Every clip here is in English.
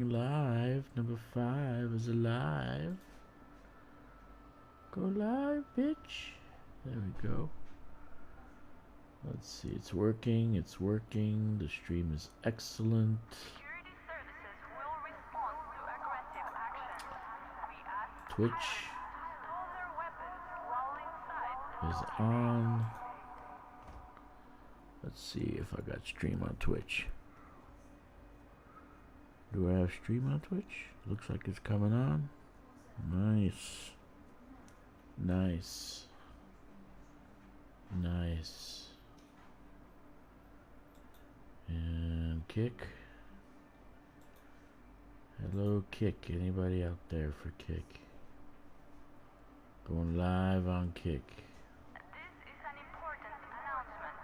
Live, number 5 is alive. Go live, bitch. There we go. Let's see, it's working, The stream is excellent. Security services will respond to aggressive action. We ask Twitch to stall their weapons while inside. is on. Let's see if I got stream on Twitch. Do I have stream on Twitch? Looks like it's coming on. Nice. Nice. Nice. And Kick. Hello, Kick. Anybody out there for Kick? Going live on Kick. This is an important announcement.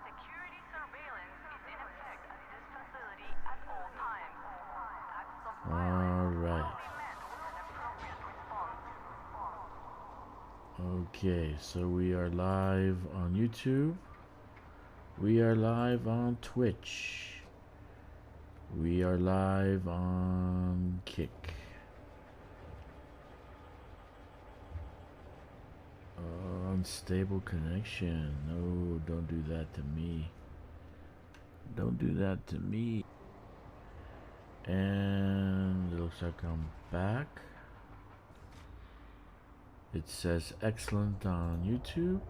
Security surveillance is in effect at this facility at all times. Acts of violence will Alright. be met with an appropriate response. Okay, so we are live on YouTube. We are live on Twitch. We are live on Kick. Unstable connection. No, don't do that to me. Don't do that to me. And it looks like I'm back. It says excellent on YouTube.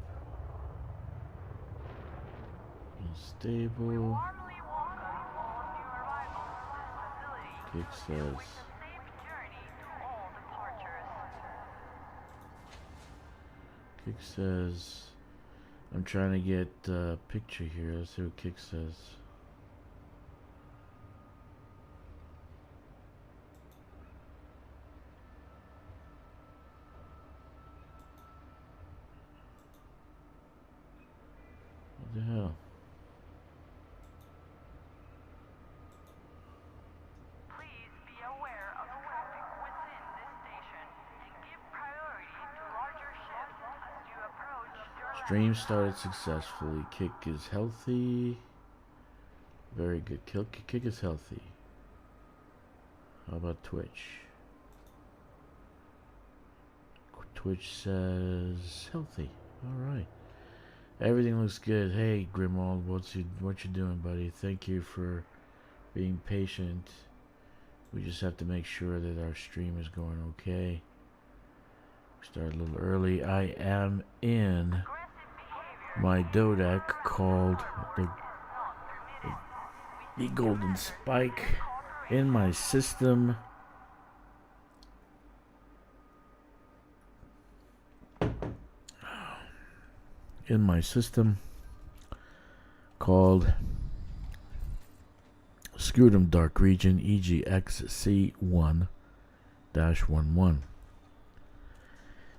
Unstable. Warmly welcome all new arrivals to this facility. Kick Wish says. a safe journey to all departures. Kick says. I'm trying to get a picture here. Let's see what Kick says. What the hell? Please be aware of traffic within this station and give priority to larger ships as you approach your Stream started successfully. Kick is healthy. Very good. Kick is healthy. How about Twitch? Twitch says healthy. All right. Everything looks good. Hey, Grimwald, what you doing, buddy? Thank you for being patient. We just have to make sure that our stream is going okay. We started a little early. I am in my Dodak called the Golden Spike in my system. In my system called Scutum Dark Region EGXC1-11.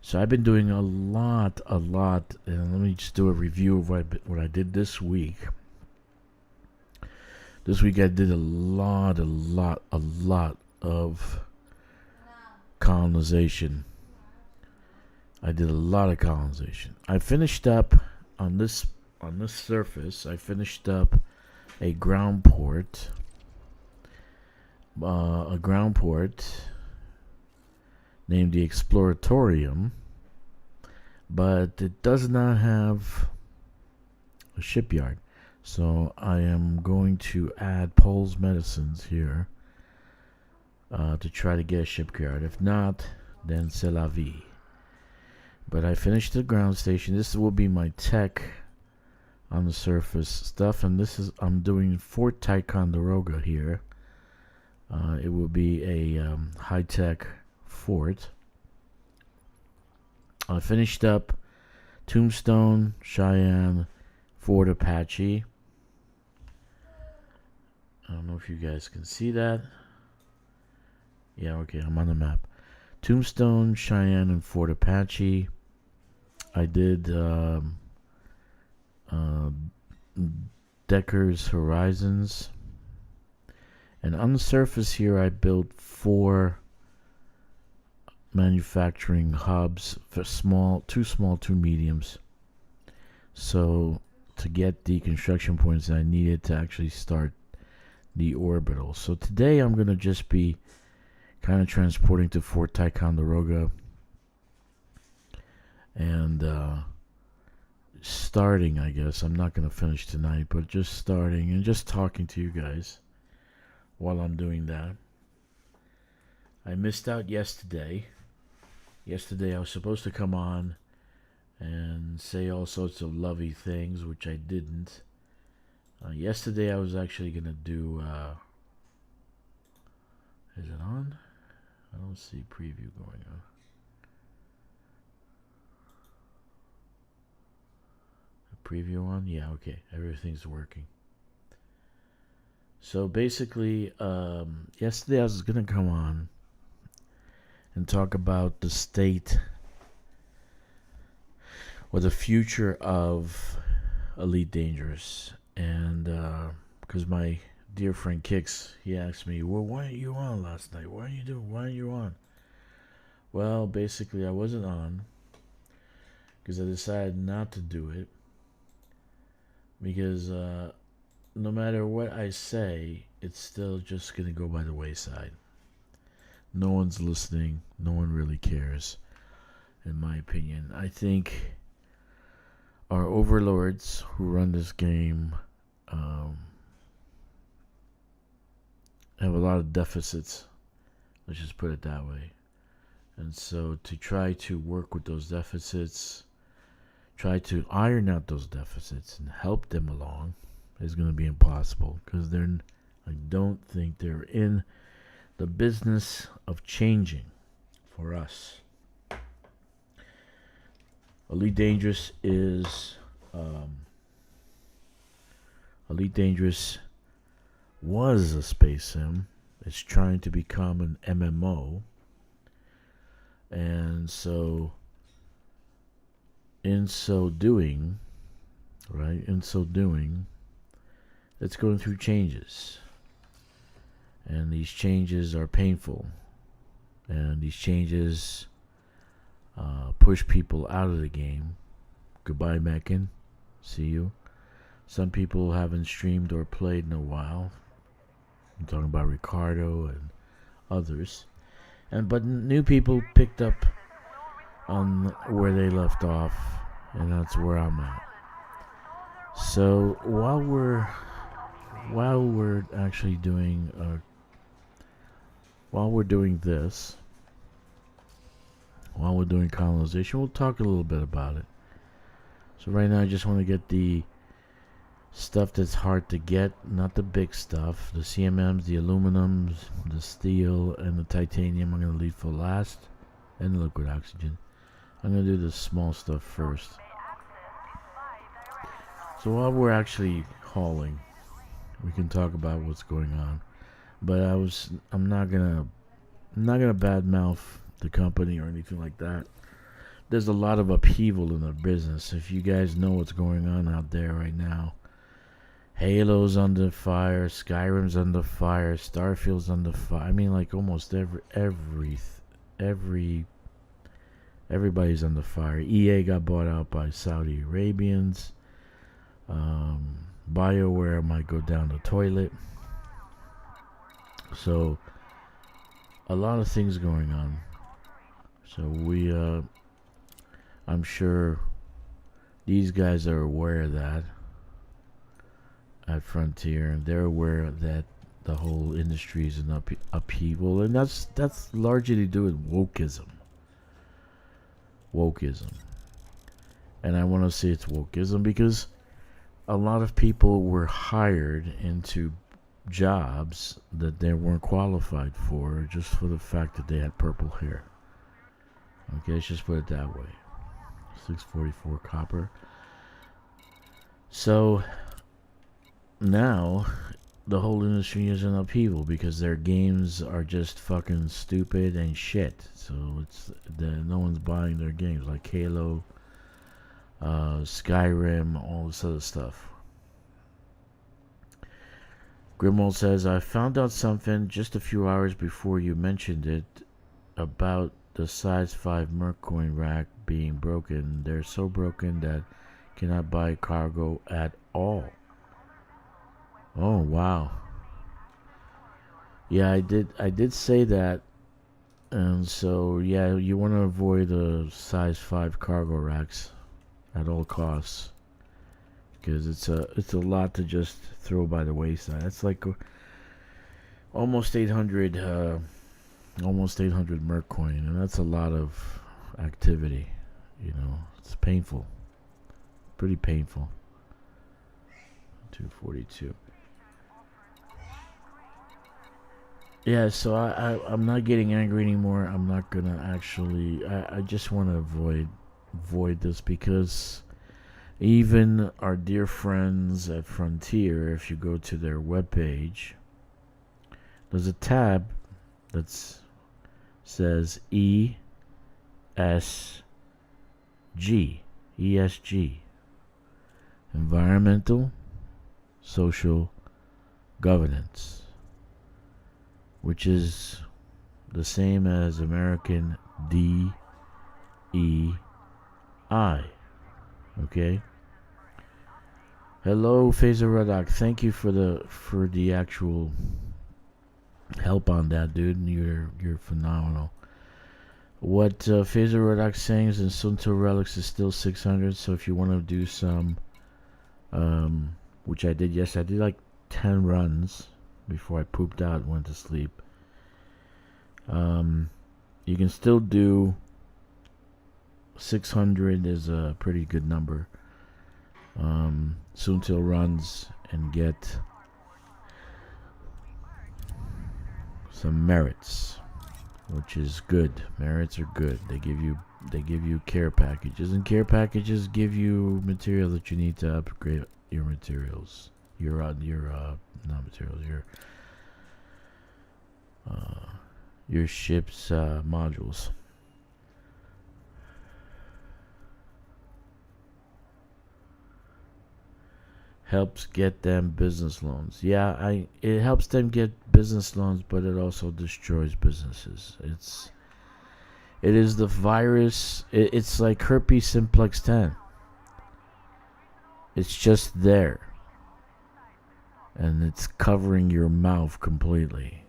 So I've been doing a lot, and let me just do a review of what I did this week. This week I did a lot of colonization. I did a lot of colonization. I finished up on this surface. I finished up a ground port. Named the Exploratorium, but it does not have a shipyard. So I am going to add Pole's Medicines here to try to get a shipyard. If not, then c'est la vie. But I finished the ground station. This will be my tech on the surface stuff, and this is I'm doing Fort Ticonderoga here. It will be a high-tech fort. I finished up Tombstone, Cheyenne, Fort Apache. I don't know if you guys can see that. Yeah, okay, I'm on the map. Tombstone, Cheyenne, and Fort Apache. I did Decker's Horizons. And on the surface here, I built 4 manufacturing hubs for two small, 2 mediums. So to get the construction points that I needed to actually start the orbital. So today I'm going to just be kind of transporting to Fort Ticonderoga and starting, I guess. I'm not going to finish tonight, but just starting and just talking to you guys while I'm doing that. I missed out yesterday. Yesterday I was supposed to come on and say all sorts of lovey things, which I didn't. Yesterday I was actually going to do... is it on? I don't see preview going on. Preview on? Yeah, okay. Everything's working. So basically, yesterday I was going to come on and talk about the state or the future of Elite Dangerous. And because my dear friend Kix, he asked me, well, why aren't you on last night? Why aren't you on? Well, basically I wasn't on because I decided not to do it. Because no matter what I say, it's still just going to go by the wayside. No one's listening. No one really cares, in my opinion. I think our overlords who run this game have a lot of deficits. Let's just put it that way. And so to try to work with those deficits, try to iron out those deficits and help them along is going to be impossible because I don't think they're in the business of changing for us. Elite Dangerous is Elite Dangerous was a space sim. It's trying to become an MMO, and so in so doing, it's going through changes. And these changes are painful. And these changes push people out of the game. Goodbye, Meccan. See you. Some people haven't streamed or played in a while. I'm talking about Ricardo and others. But new people picked up on where they left off, and that's where I'm at. So while we're actually doing colonization, we'll talk a little bit about it. So right now I just want to get the stuff that's hard to get, not the big stuff. The CMMs, the aluminums, the steel, and the titanium I'm going to leave for last, and the liquid oxygen. I'm going to do the small stuff first. So while we're actually hauling, we can talk about what's going on. But I'm not gonna badmouth the company or anything like that. There's a lot of upheaval in the business. If you guys know what's going on out there right now, Halo's under fire, Skyrim's under fire, Starfield's under fire. I mean, like almost everybody's under fire. EA got bought out by Saudi Arabians. BioWare might go down the toilet. So a lot of things going on. So I'm sure these guys are aware of that at Frontier, and they're aware that the whole industry is in upheaval, and that's largely to do with wokeism. And I want to say it's wokeism because a lot of people were hired into jobs that they weren't qualified for just for the fact that they had purple hair. Okay, let's just put it that way. 644 copper. So now the whole industry is in upheaval because their games are just fucking stupid and shit. So no one's buying their games, like Halo, Skyrim, all this other stuff. Grimwald says, I found out something just a few hours before you mentioned it about the size 5 Mercoin rack being broken. They're so broken that cannot buy cargo at all. Oh, wow. Yeah, I did say that, and so yeah, you want to avoid the size 5 cargo racks at all costs, because it's a lot to just throw by the wayside. It's like almost 800 merc coin, and that's a lot of activity. It's painful, pretty painful. 242. Yeah, so I'm not getting angry anymore. I'm not gonna actually. I just want to avoid this, because even our dear friends at Frontier, if you go to their webpage, there's a tab that says ESG, Environmental Social Governance, which is the same as American DEI. Okay. Hello, Phaser Rudock. Thank you for the actual help on that, dude. You're phenomenal. What Phaser Rudock's saying is Sunto Relics is still 600. So if you want to do some, which I did yesterday, I did like 10 runs before I pooped out and went to sleep. You can still do 600 is a pretty good number. Soon till runs and get some merits, which is good. Merits are good. They give you care packages, and care packages give you material that you need to upgrade your materials. Not materials. Your ship's modules. Helps get them business loans. Yeah, it helps them get business loans, but it also destroys businesses. It is the virus. It's like herpes simplex 10. It's just there, and it's covering your mouth completely.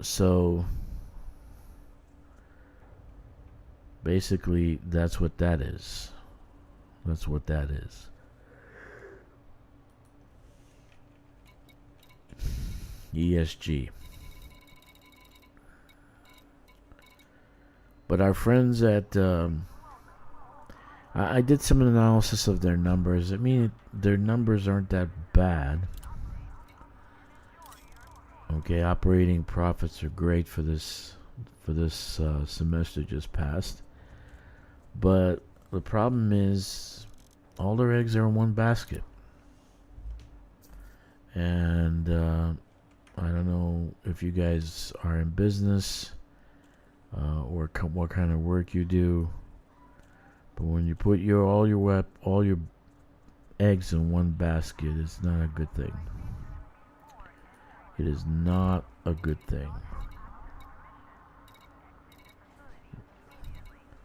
So basically, that's what that is. That's what that is. ESG. But our friends at I did some analysis of their numbers. I mean, their numbers aren't that bad. Okay, operating profits are great for this semester just passed. But the problem is all their eggs are in one basket. And I don't know if you guys are in business or what kind of work you do, but when you put all your eggs in one basket, it's not a good thing. It is not a good thing.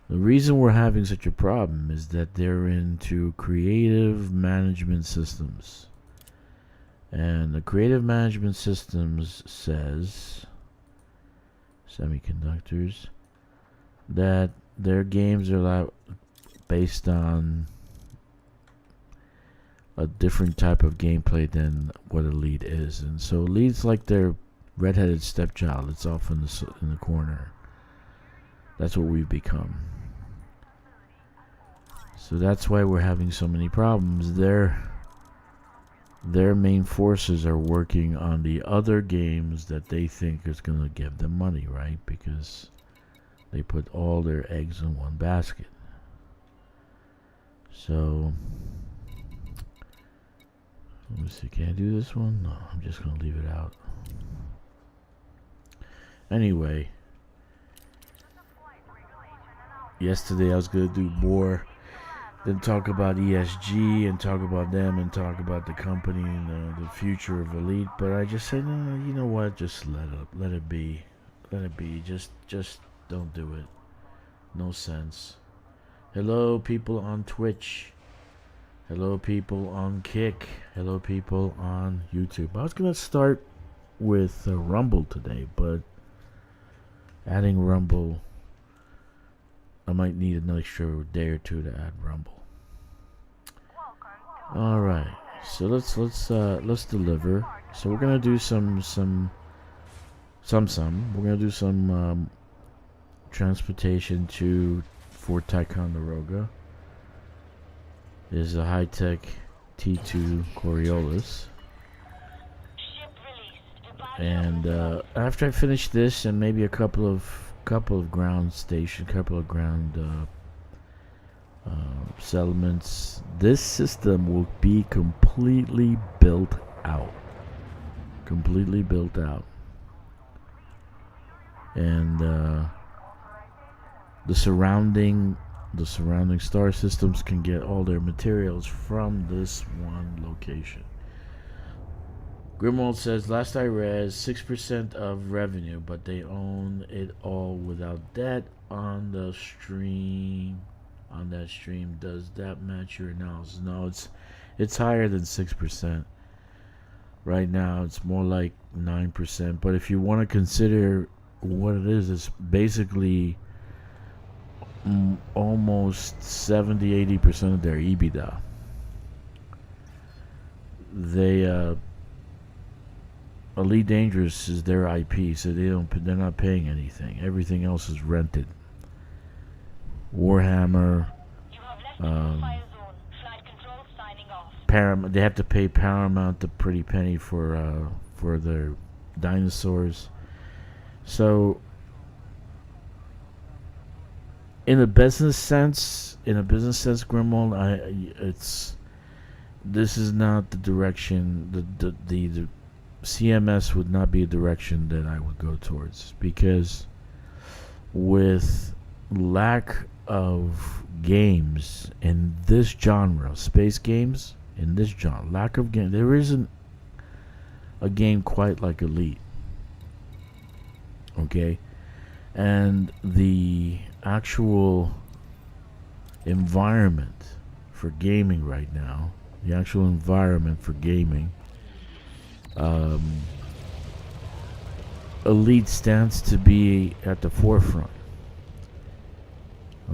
The reason we're having such a problem is that they're into creative management systems. And the creative management systems says, semiconductors, that their games are based on a different type of gameplay than what Elite is. And so Elite's like their redheaded stepchild. It's off in the corner. That's what we've become. So that's why we're having so many problems. Their main forces are working on the other games that they think is going to give them money, right? Because they put all their eggs in one basket. So, let me see, can I do this one? No, I'm just going to leave it out. Anyway, yesterday I was going to do more than talk about ESG and talk about them and talk about the company and the future of Elite, but I just said, no, you know what, just let it be, just don't do it. No sense. Hello, people on Twitch. Hello, people on Kick. Hello, people on YouTube. I was gonna start with Rumble today, but adding Rumble, I might need an extra day or two to add Rumble. All right, so let's deliver. So we're gonna do some. We're gonna do some transportation for Ticonderoga. This is a high-tech T2 Coriolis. And after I finish this, and maybe a couple of ground settlements, this system will be completely built out. And the surrounding star systems can get all their materials from this one location. Grimwald says, last I read, 6% of revenue, but they own it all without debt on the stream. On that stream, does that match your analysis? No, it's higher than 6%. Right now, it's more like 9%. But if you want to consider what it is, it's basically almost 70-80% of their EBITDA. They Elite Dangerous is their IP, so they're not paying anything. Everything else is rented. Warhammer, Paramount. They have to pay Paramount the pretty penny for their dinosaurs. So, in a business sense, Grimwald, this is not the direction. The CMS would not be a direction that I would go towards, because with lack of games in this genre, space games in this genre, lack of game, there isn't a game quite like Elite. Okay, and the actual environment for gaming right now, Elite stands to be at the forefront.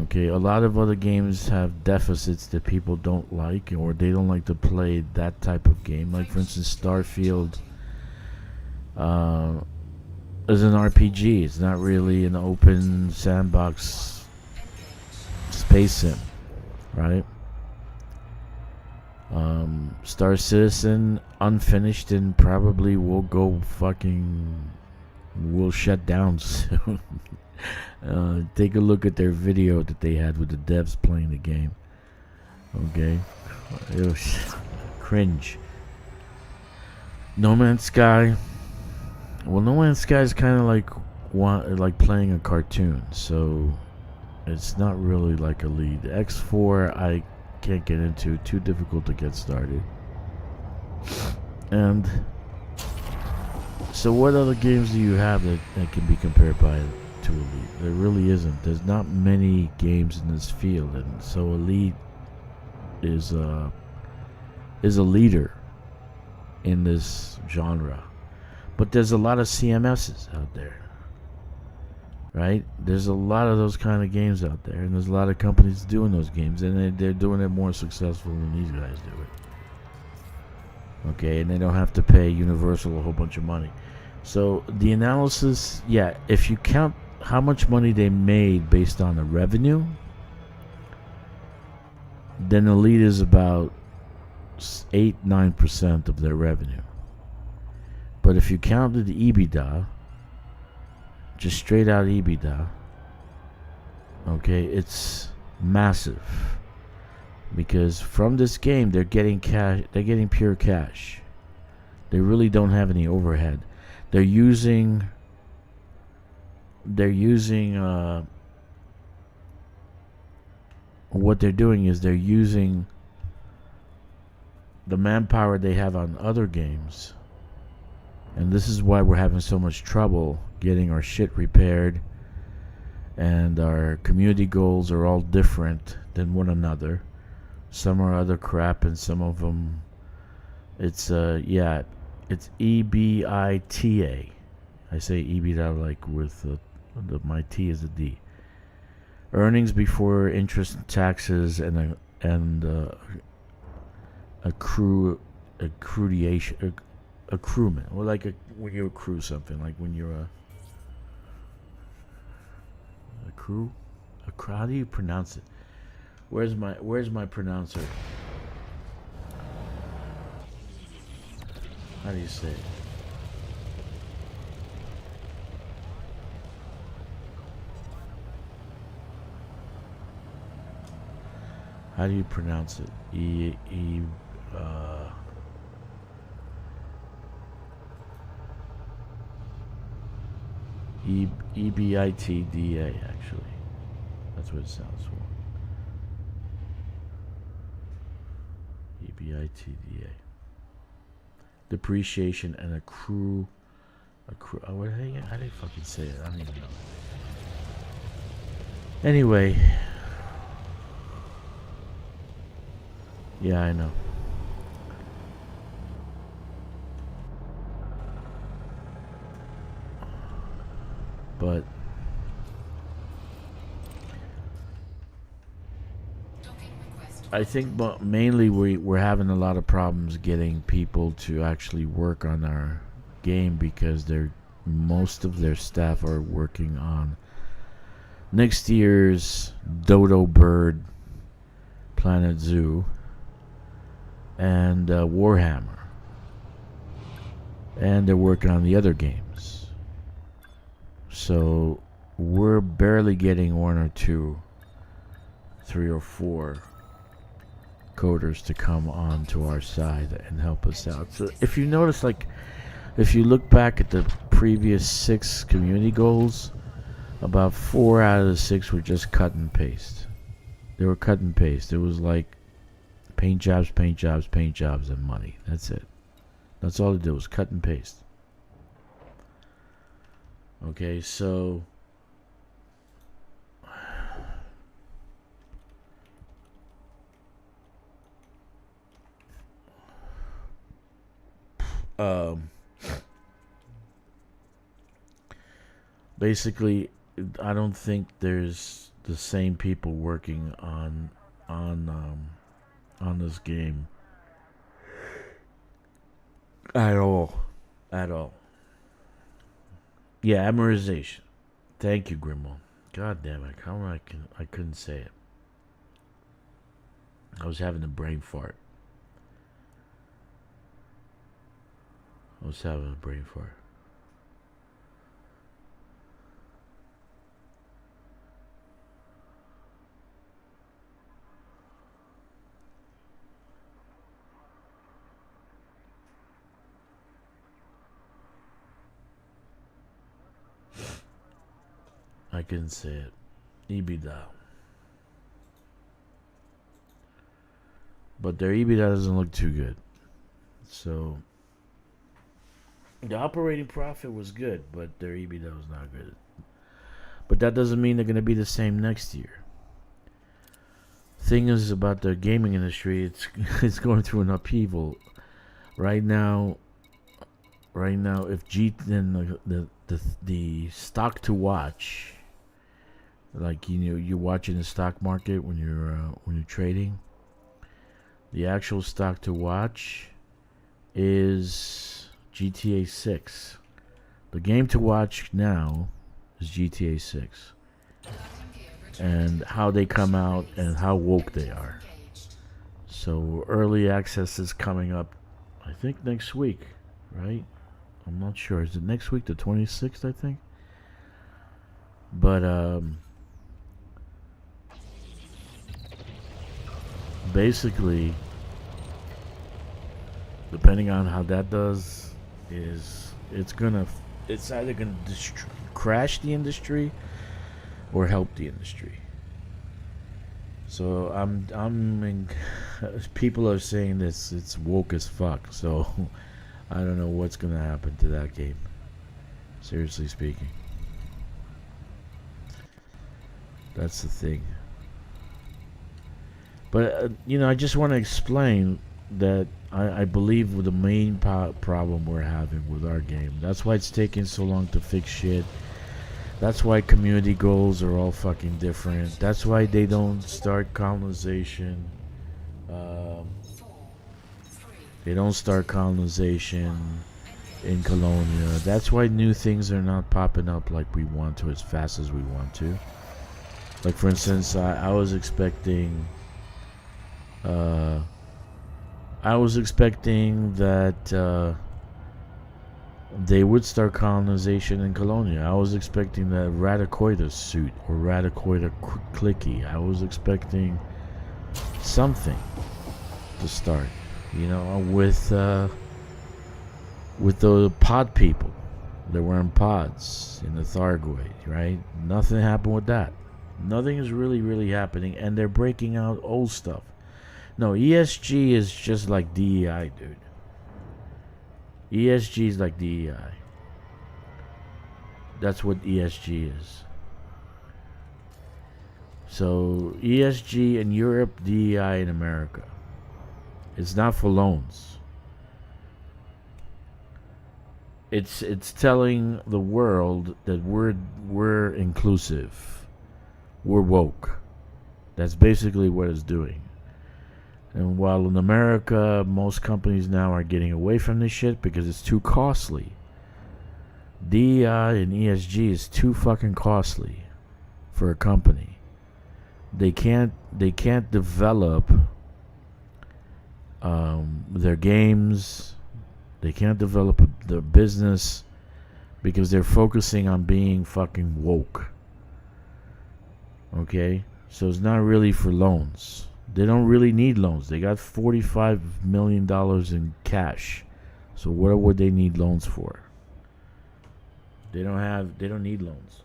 Okay, a lot of other games have deficits that people don't like, or they don't like to play that type of game. Like, for instance, Starfield is an RPG. It's not really an open sandbox space sim, right? Star Citizen, unfinished, and probably will shut down soon. Take a look at their video that they had with the devs playing the game. Okay, it was cringe. No Man's Sky. Well, No Man's Sky is kind of like playing a cartoon, so it's not really like Elite. X4, I can't get into. Too difficult to get started. And so, what other games do you have that can be compared to Elite? There really isn't. There's not many games in this field, and so Elite is a leader in this genre. But there's a lot of CMSs out there, right? There's a lot of those kind of games out there, and there's a lot of companies doing those games, and they're doing it more successful than these guys do it. Okay, and they don't have to pay Universal a whole bunch of money. So the analysis, yeah, if you count how much money they made based on the revenue, then Elite is about 8-9% of their revenue. But if you counted the EBITDA, just straight out EBITDA, okay, it's massive. Because from this game, they're getting cash. They're getting pure cash. They really don't have any overhead. They're using what they're doing is they're using the manpower they have on other games, and this is why we're having so much trouble getting our shit repaired, and our community goals are all different than one another. Some are other crap, and some of them, it's yeah, it's EBITA. I say EBITDA like with my T is a D. Earnings before interest and taxes and accruement. Well, like when you accrue something, like when you're accrue. How do you pronounce it? Where's my pronouncer? How do you say it? How do you pronounce it? EBITDA, actually. That's what it sounds for. EBITDA. Depreciation and accrue. Oh, how do you fucking say it? I don't even know. Anyway. Yeah, I know. But I think mainly we're having a lot of problems getting people to actually work on our game because most of their staff are working on next year's Dodo Bird Planet Zoo and Warhammer, and they're working on the other games. So we're barely getting one or two, 3 or 4 coders to come on to our side and help us out. So if you notice, like, if you look back at the previous 6 community goals, about 4 out of the 6 were just cut and paste. They were cut and paste. It was like paint jobs, paint jobs, paint jobs, and money. That's it. That's all it did was cut and paste. Okay, so basically, I don't think there's the same people working on this game at all. Yeah, amortization. Thank you, Grimo. God damn it! I couldn't say it. I was having a brain fart. I couldn't say it. EBITDA. But their EBITDA doesn't look too good. So the operating profit was good, but their EBITDA was not good. But that doesn't mean they're going to be the same next year. Thing is about the gaming industry, it's going through an upheaval right now. If then the stock to watch, like you're watching the stock market when you're trading. The actual stock to watch is GTA 6. The game to watch now is GTA 6. And how they come out and how woke they are. So early access is coming up, I think next week, right? I'm not sure. Is it next week, the 26th, I think? But basically, depending on how that does, it's either gonna crash the industry or help the industry. So people are saying this, it's woke as fuck. So I don't know what's gonna happen to that game. Seriously speaking, that's the thing. But I just want to explain that I believe with the main problem we're having with our game. That's why it's taking so long to fix shit. That's why community goals are all fucking different. That's why they don't start colonization. Um, they don't start colonization in Colonia. That's why new things are not popping up like we want to, as fast as we want to. Like, for instance, I was expecting that they would start colonization in Colonia. I was expecting that Radicoida suit or Radicoida clicky. I was expecting something to start, with the pod people. They were in pods in the Thargoid, right? Nothing happened with that. Nothing is really happening, and they're breaking out old stuff. No, ESG is just like DEI, dude. ESG is like DEI. That's what ESG is. So ESG in Europe, DEI in America. It's not for loans. It's telling the world that we're inclusive. We're woke. That's basically what it's doing. And while in America, most companies now are getting away from this shit because it's too costly. DEI and ESG is too fucking costly for a company. They can't develop their games. They can't develop their business because they're focusing on being fucking woke. Okay? So it's not really for loans. They don't really need loans. They got $45 million in cash. So what would they need loans for? They don't need loans.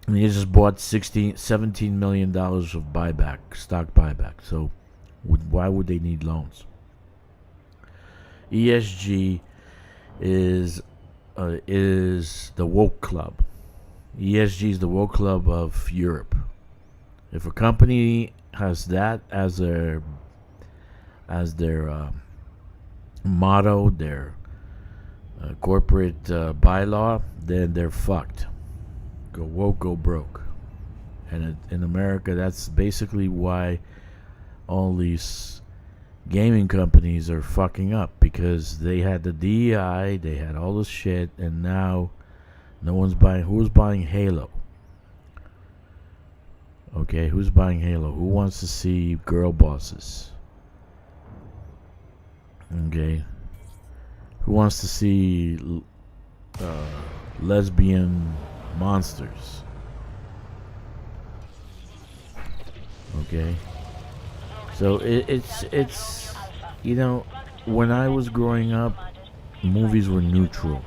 And they just bought $17 million of stock buyback. So why would they need loans? ESG is the woke club. ESG is the woke club of Europe. If a company has that as their motto, their corporate bylaw, then they're fucked. Go woke, go broke. And in America, that's basically why all these gaming companies are fucking up, because they had the DEI, they had all this shit, and now no one's buying. Who's buying Halo? Okay, who's buying Halo? Who wants to see girl bosses? Okay, who wants to see lesbian monsters? Okay, so it's when I was growing up, movies were neutral.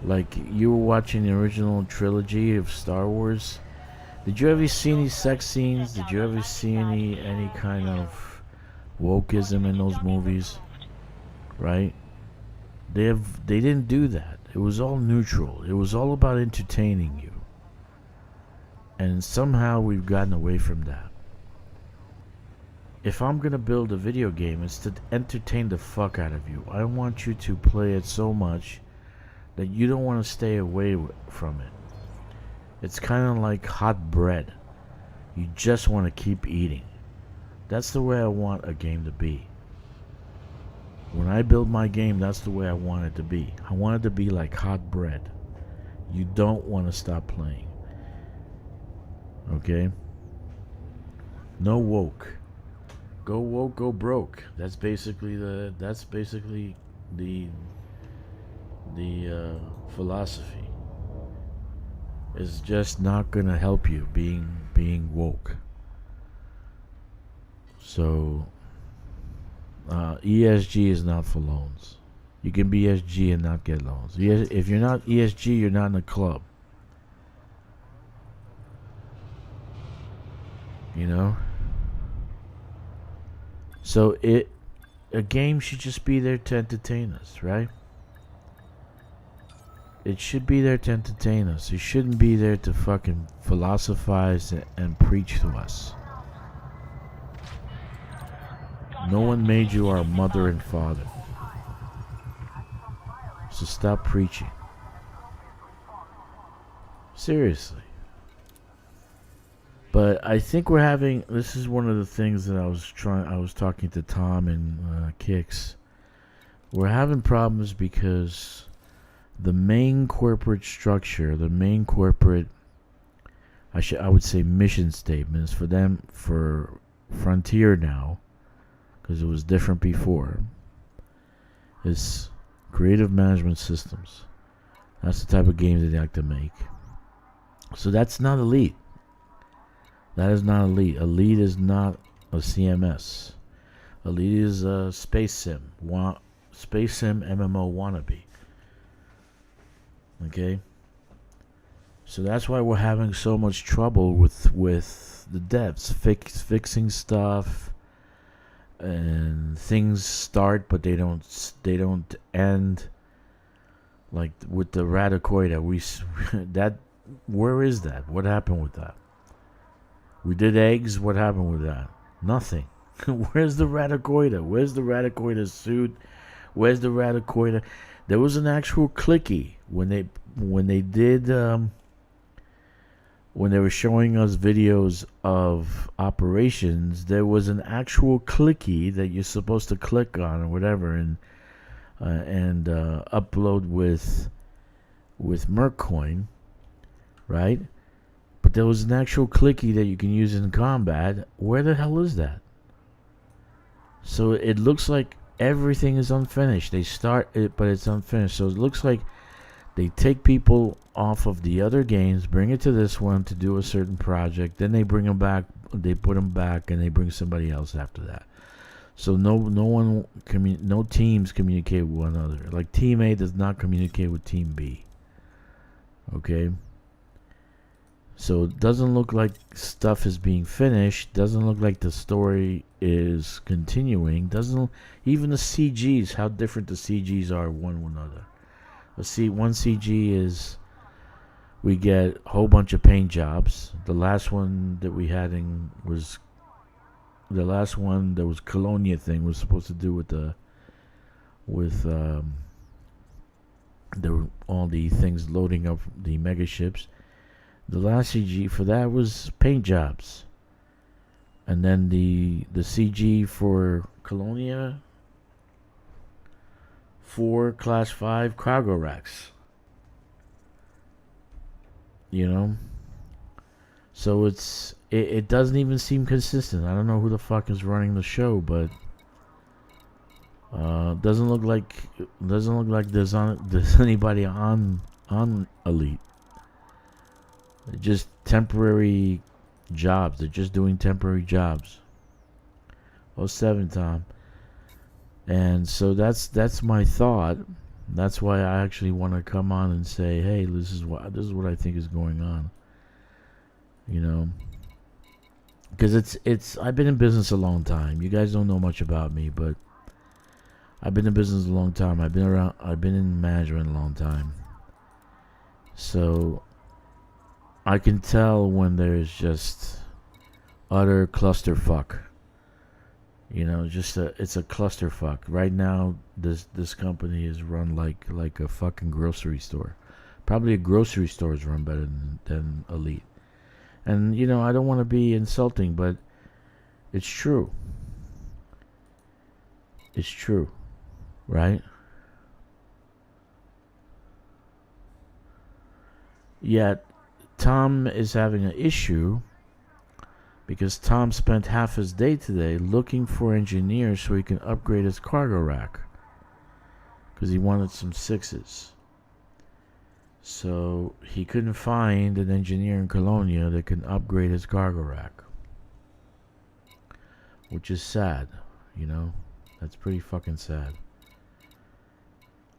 Like, you were watching the original trilogy of Star Wars. Did you ever see any sex scenes? Did you ever see any kind of wokeism in those movies? Right? They didn't do that. It was all neutral. It was all about entertaining you. And somehow we've gotten away from that. If I'm gonna build a video game, it's to entertain the fuck out of you. I want you to play it so much that you don't want to stay away from it. It's kind of like hot bread. You just want to keep eating. That's the way I want a game to be. When I build my game, that's the way I want it to be. I want it to be like hot bread. You don't want to stop playing. Okay? No woke. Go woke, go broke. That's basically the philosophy. Is just not gonna help you being woke. So ESG is not for loans. You can be ESG and not get loans. If you're not ESG, you're not in a club. So a game should just be there to entertain us, right? It should be there to entertain us. It shouldn't be there to fucking philosophize and preach to us. No one made you our mother and father. So stop preaching. Seriously. But I think we're having, this is one of the things that I was talking to Tom and Kix. We're having problems because the main corporate structure, the main corporate, I would say mission statements for them, for Frontier now, because it was different before, is creative management systems. That's the type of games they like to make. So that's not Elite. That is not Elite. Elite is not a CMS. Elite is a space sim. Space sim MMO wannabe. Okay? So that's why we're having so much trouble with the devs. Fixing stuff. And things start but they don't end. Like with the Radiators, where is that? What happened with that? We did eggs. What happened with that? Nothing. Where's the Radiators? Where's the Radiators suit? Where's the Radiators? There was an actual clicky when they did when they were showing us videos of operations. There was an actual clicky that you're supposed to click on or whatever and upload with Mercoin, right? But there was an actual clicky that you can use in combat. Where the hell is that? So it looks like everything is unfinished. They start it, but it's unfinished. So it looks like they take people off of the other games, bring it to this one to do a certain project. Then they bring them back. They put them back, and they bring somebody else after that. So no teams communicate with one another. Like Team A does not communicate with Team B. Okay. So it doesn't look like stuff is being finished. Doesn't look like the story is continuing. Doesn't even the CGs. How different the CGs are one another. One CG is we get a whole bunch of paint jobs. The last one that we had was the last one that was Colonia thing was supposed to do with all the things loading up the mega ships. The last CG for that was paint jobs. And then the CG for Colonia, 4 Class 5 cargo racks. You know? So it doesn't even seem consistent. I don't know who the fuck is running the show, but doesn't look like there's anybody on Elite. They're just temporary jobs. They're just doing temporary jobs. 07, Tom. And so that's my thought. That's why I actually want to come on and say, hey, this is what I think is going on. You know, because I've been in business a long time. You guys don't know much about me, but I've been in business a long time. I've been in management a long time. So I can tell when there's just utter clusterfuck. You know, it's a clusterfuck. Right now, this company is run like a fucking grocery store. Probably a grocery store is run better than Elite. And you know, I don't want to be insulting, but it's true. It's true, right? Yet Tom is having an issue because Tom spent half his day today looking for engineers so he can upgrade his cargo rack because he wanted some 6s. So he couldn't find an engineer in Colonia that can upgrade his cargo rack, which is sad, you know. That's pretty fucking sad.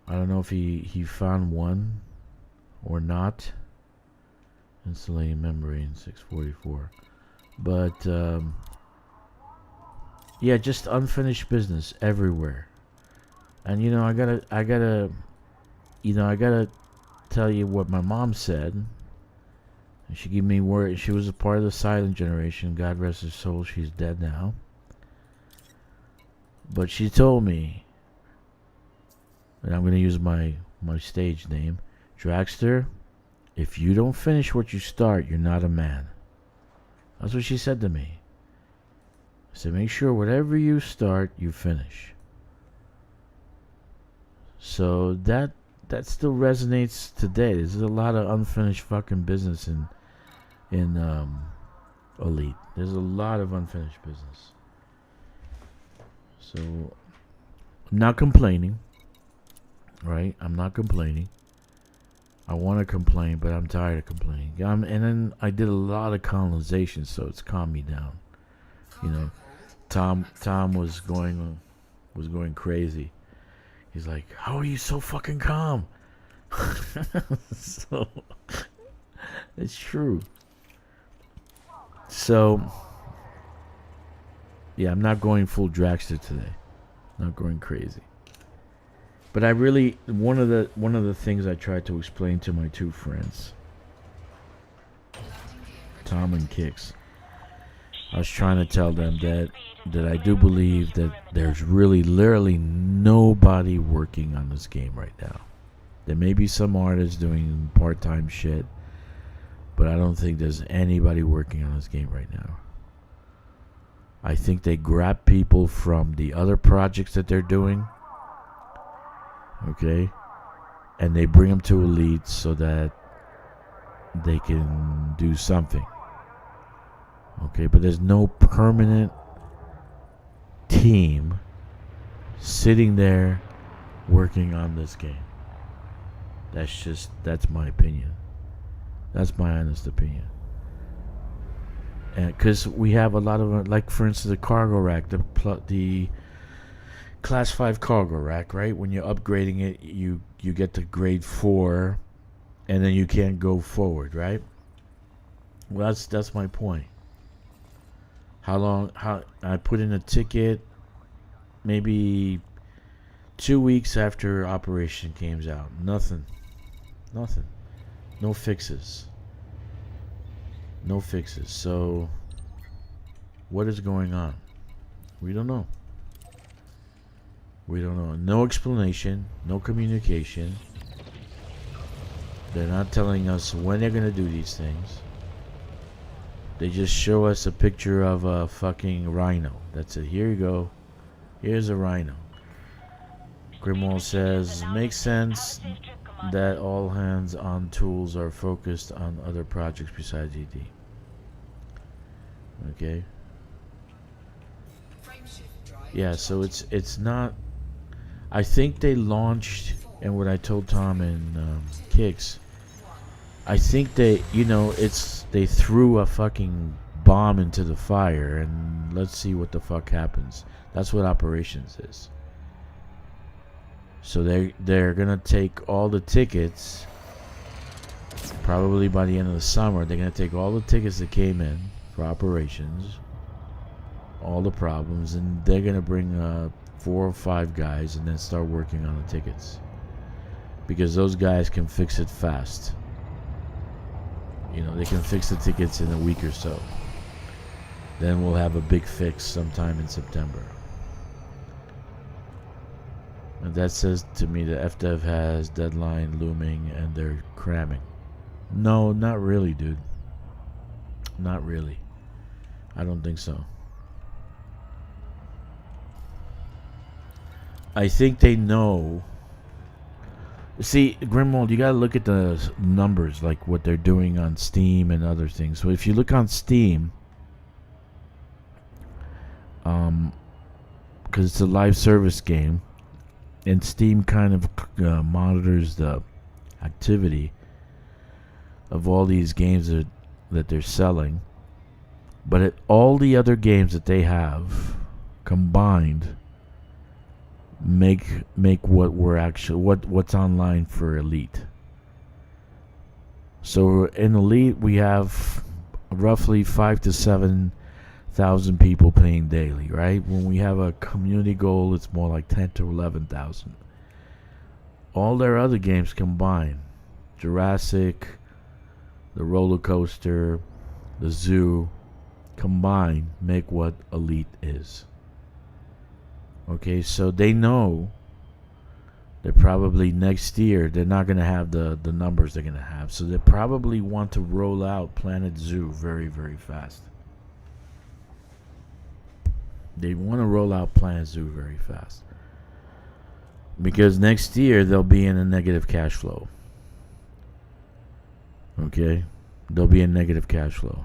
I don't know if he found one or not. Insulating membrane 644. But yeah, just unfinished business everywhere. And you know, I gotta tell you what my mom said. And she gave me word. She was a part of the silent generation. God rest her soul. She's dead now. But she told me, and I'm going to use my stage name, Dragster, if you don't finish what you start, you're not a man. That's what she said to me. I said, make sure whatever you start, you finish. So that still resonates today. There's a lot of unfinished fucking business in Elite. There's a lot of unfinished business. So I'm not complaining, right? I'm not complaining. I want to complain, but I'm tired of complaining. And then I did a lot of colonization, so it's calmed me down. You know, Tom was going crazy. He's like, "How are you so fucking calm?" So it's true. So yeah, I'm not going full dragster today. Not going crazy. But I really one of the things I tried to explain to my two friends, Tom and Kix, I was trying to tell them that I do believe that there's really literally nobody working on this game right now. There may be some artists doing part-time shit, but I don't think there's anybody working on this game right now. I think they grab people from the other projects that they're doing, okay, and they bring them to Elite so that they can do something, okay, but there's no permanent team sitting there working on this game. That's my opinion. That's my honest opinion. And because we have a lot of, like for instance, the cargo rack, the class 5 cargo rack, right? When you're upgrading it, you get to grade 4, and then you can't go forward, right? Well, that's my point. How I put in a ticket maybe 2 weeks after Operation came out. Nothing. No fixes. So what is going on? We don't know. No explanation, no communication. They're not telling us when they're gonna do these things. They just show us a picture of a fucking rhino. That's it. Here you go. Here's a rhino. Grimwald says, makes sense that all hands on tools are focused on other projects besides ED. Okay. Yeah, so it's not. I think they launched, and what I told Tom and Kix, I think they threw a fucking bomb into the fire, and let's see what the fuck happens. That's what operations is. So they're gonna take all the tickets, probably by the end of the summer. They're gonna take all the tickets that came in for operations, all the problems, and they're gonna bring 4 or 5 guys and then start working on the tickets, because those guys can fix it fast. You know, they can fix the tickets in a week or so. Then we'll have a big fix sometime in September. And that says to me that FDev has deadline looming and they're cramming. No, not really, dude. Not really. I don't think so. I think they know. See, Grimwald, you gotta look at the numbers, like what they're doing on Steam and other things. So if you look on Steam, because it's a live service game, and Steam kind of monitors the activity of all these games that they're selling. But all the other games that they have combined make what we're actually what's online for Elite. So in Elite we have roughly 5,000 to 7,000 people playing daily, right? When we have a community goal, it's more like 10 to 11,000. All their other games combined Jurassic, the roller coaster, the zoo, combined make what Elite is. Okay, so they know that probably next year they're not going to have the numbers they're going to have. So they probably want to roll out Planet Zoo very, very fast. They want to roll out Planet Zoo very fast. Because next year they'll be in a negative cash flow. Okay? They'll be in negative cash flow.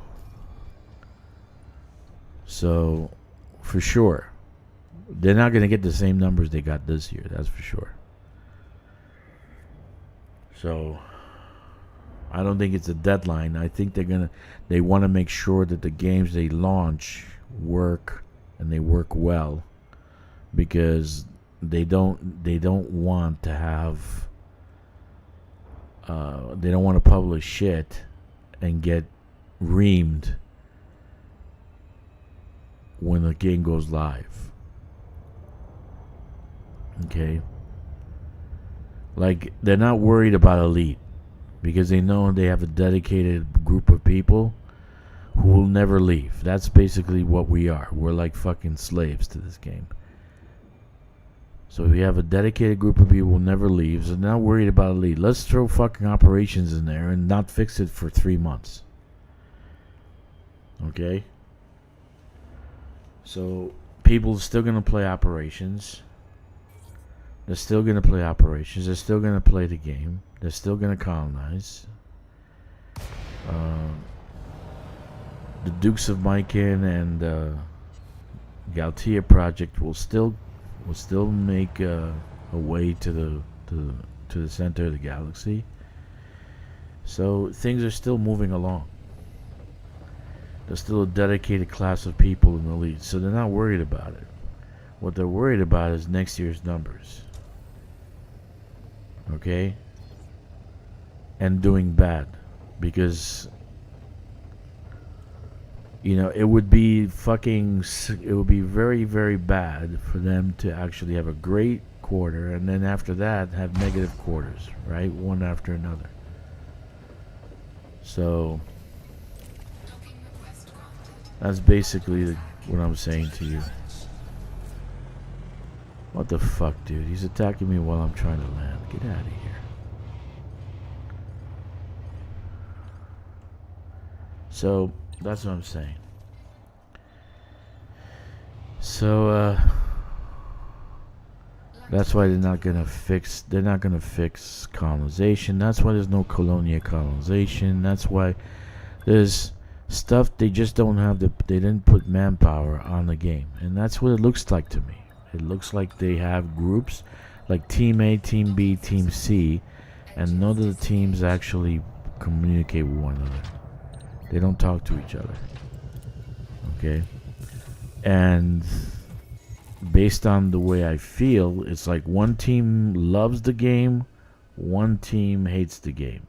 So, for sure, they're not going to get the same numbers they got this year. That's for sure. So, I don't think it's a deadline. I think they want to make sure that the games they launch work and they work well, because they don't want to have they don't want to publish shit and get reamed when the game goes live. Okay? Like, they're not worried about Elite because they know they have a dedicated group of people who will never leave. That's basically what we are. We're like fucking slaves to this game. So we have a dedicated group of people who never leave. So they're not worried about Elite. Let's throw fucking operations in there and not fix it for 3 months. Okay? So people are still going to play operations. They're still going to play operations. They're still going to play the game. They're still going to colonize. The Dukes of Myken and Galtia project will still make a way to the center of the galaxy. So things are still moving along. There's still a dedicated class of people in the lead, so they're not worried about it. What they're worried about is next year's numbers. Okay? And doing bad. Because, you know, it would be very, very bad for them to actually have a great quarter and then after that have negative quarters, right? One after another. So that's basically what I'm saying to you. What the fuck, dude? He's attacking me while I'm trying to land. Get out of here. So that's what I'm saying. So that's why they're not gonna fix colonization. That's why there's no colonization. That's why there's stuff they just don't have they didn't put manpower on the game. And that's what it looks like to me. It looks like they have groups like Team A, Team B, Team C, and none of the teams actually communicate with one another. They don't talk to each other. Okay? And based on the way I feel, it's like one team loves the game, one team hates the game.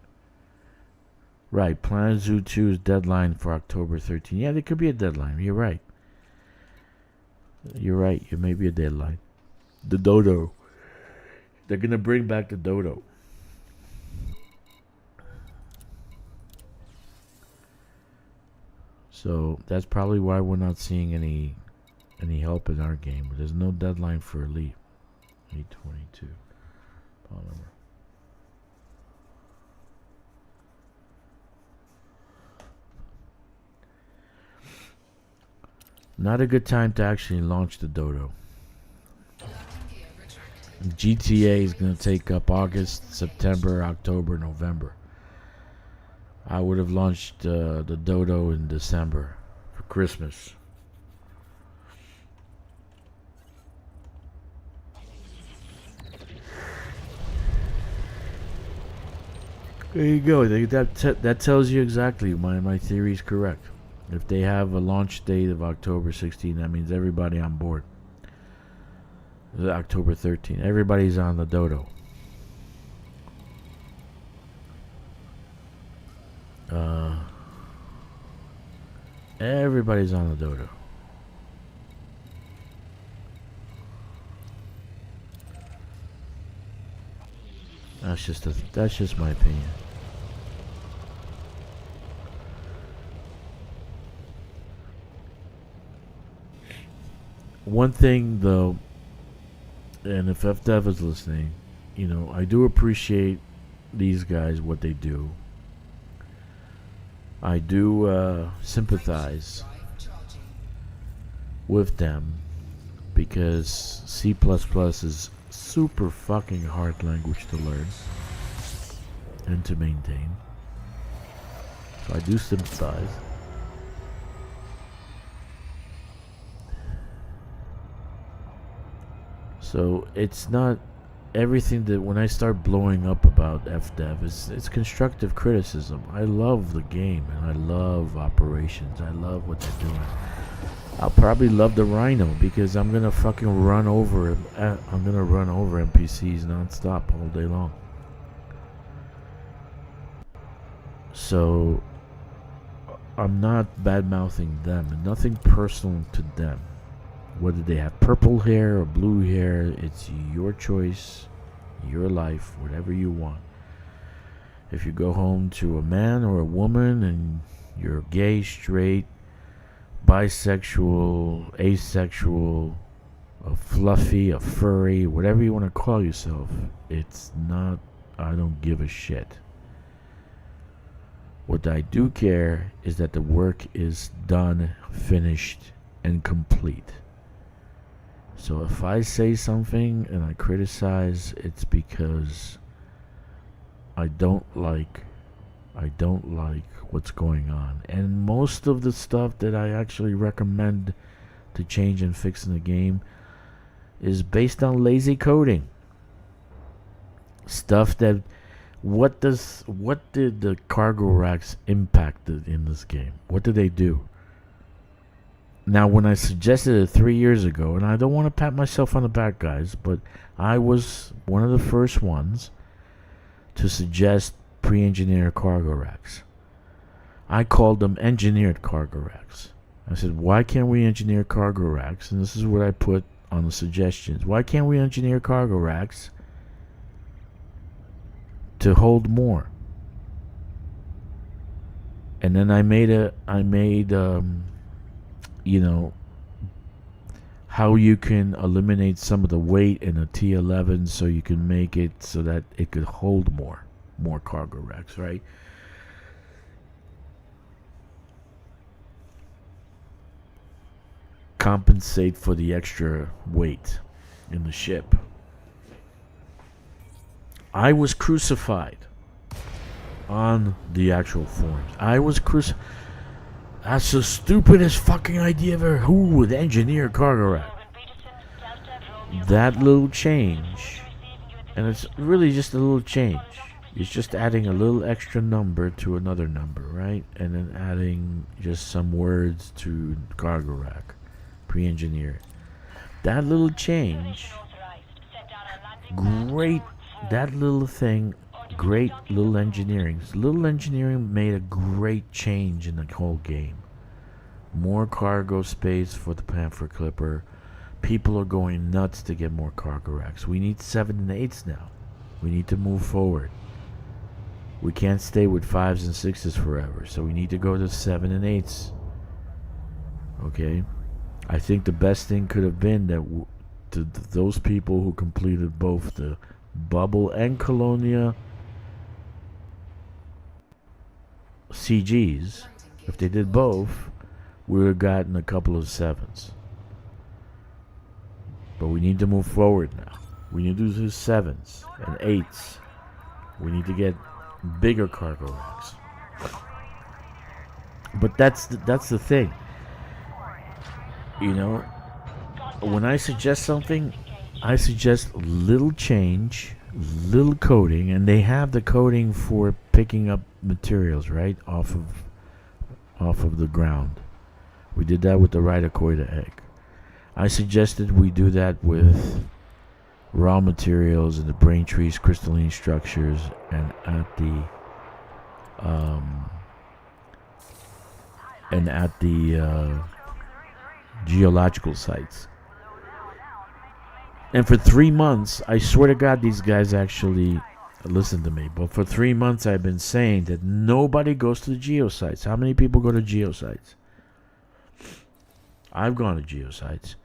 Right, Planet Zoo 2's deadline for October 13th. Yeah, there could be a deadline. You're right. You're right. It may be a deadline. The dodo. They're going to bring back the dodo. So that's probably why we're not seeing any help in our game. There's no deadline for Elite. 822. Polymer. Not a good time to actually launch the dodo. GTA is going to take up August, September, October, November. I would have launched the dodo in December for Christmas. There you go. That tells you exactly my theory is correct. If they have a launch date of October 16, that means everybody on board. October 13. Everybody's on the dodo. Everybody's on the dodo. That's just my opinion. one thing though, and if FDev is listening, I do appreciate these guys, what they do. I do sympathize with them because C++ is super fucking hard language to learn and to maintain. So I do sympathize. So it's not everything that when I start blowing up about FDev, it's constructive criticism. I love the game and I love operations. I love what they're doing. I'll probably love the Rhino because I'm gonna fucking run over him. I'm gonna run over NPCs nonstop all day long. So I'm not bad mouthing them, and nothing personal to them. Whether they have purple hair or blue hair, it's your choice, your life, whatever you want. If you go home to a man or a woman and you're gay, straight, bisexual, asexual, a fluffy, a furry, whatever you want to call yourself, it's not, I don't give a shit. What I do care is that the work is done, finished, and complete. So if I say something and I criticize, it's because I don't like what's going on. And most of the stuff that I actually recommend to change and fix in the game is based on lazy coding. Stuff that what did the cargo racks impact in this game? What did they do? Now, when I suggested it 3 years ago, and I don't want to pat myself on the back, guys, but I was one of the first ones to suggest pre-engineered cargo racks. I called them engineered cargo racks. I said, why can't we engineer cargo racks? And this is what I put on the suggestions. Why can't we engineer cargo racks to hold more? And then I made how you can eliminate some of the weight in a T11 so you can make it so that it could hold more cargo racks, right? Compensate for the extra weight in the ship. I was crucified on the actual forums. I was crucified. That's the stupidest fucking idea ever. Who would engineer cargo rack? That little change, and it's really just a little change. It's just adding a little extra number to another number, right? And then adding just some words to cargo rack, pre-engineer. That little change, great. That little thing. Great little engineering. Little engineering made a great change in the whole game. More cargo space for the Panther Clipper. People are going nuts to get more cargo racks. We need 7 and 8s now. We need to move forward. We can't stay with 5s and 6s forever. So we need to go to 7 and 8s. Okay? I think the best thing could have been that to those people who completed both the Bubble and Colonia CGs, if they did both, we would have gotten a couple of 7s. But we need to move forward now. We need to do 7s and 8s. We need to get bigger cargo racks. But that's the thing. When I suggest something, I suggest little change, little coding, and they have the coding for picking up materials right off of the ground. We did that with the Radiator egg. I suggested we do that with raw materials and the brain trees, crystalline structures, and at the geological sites. And for 3 months, I swear to God, these guys actually listen to me. But for 3 months, I've been saying that nobody goes to the geosites. How many people go to geosites? I've gone to geosites.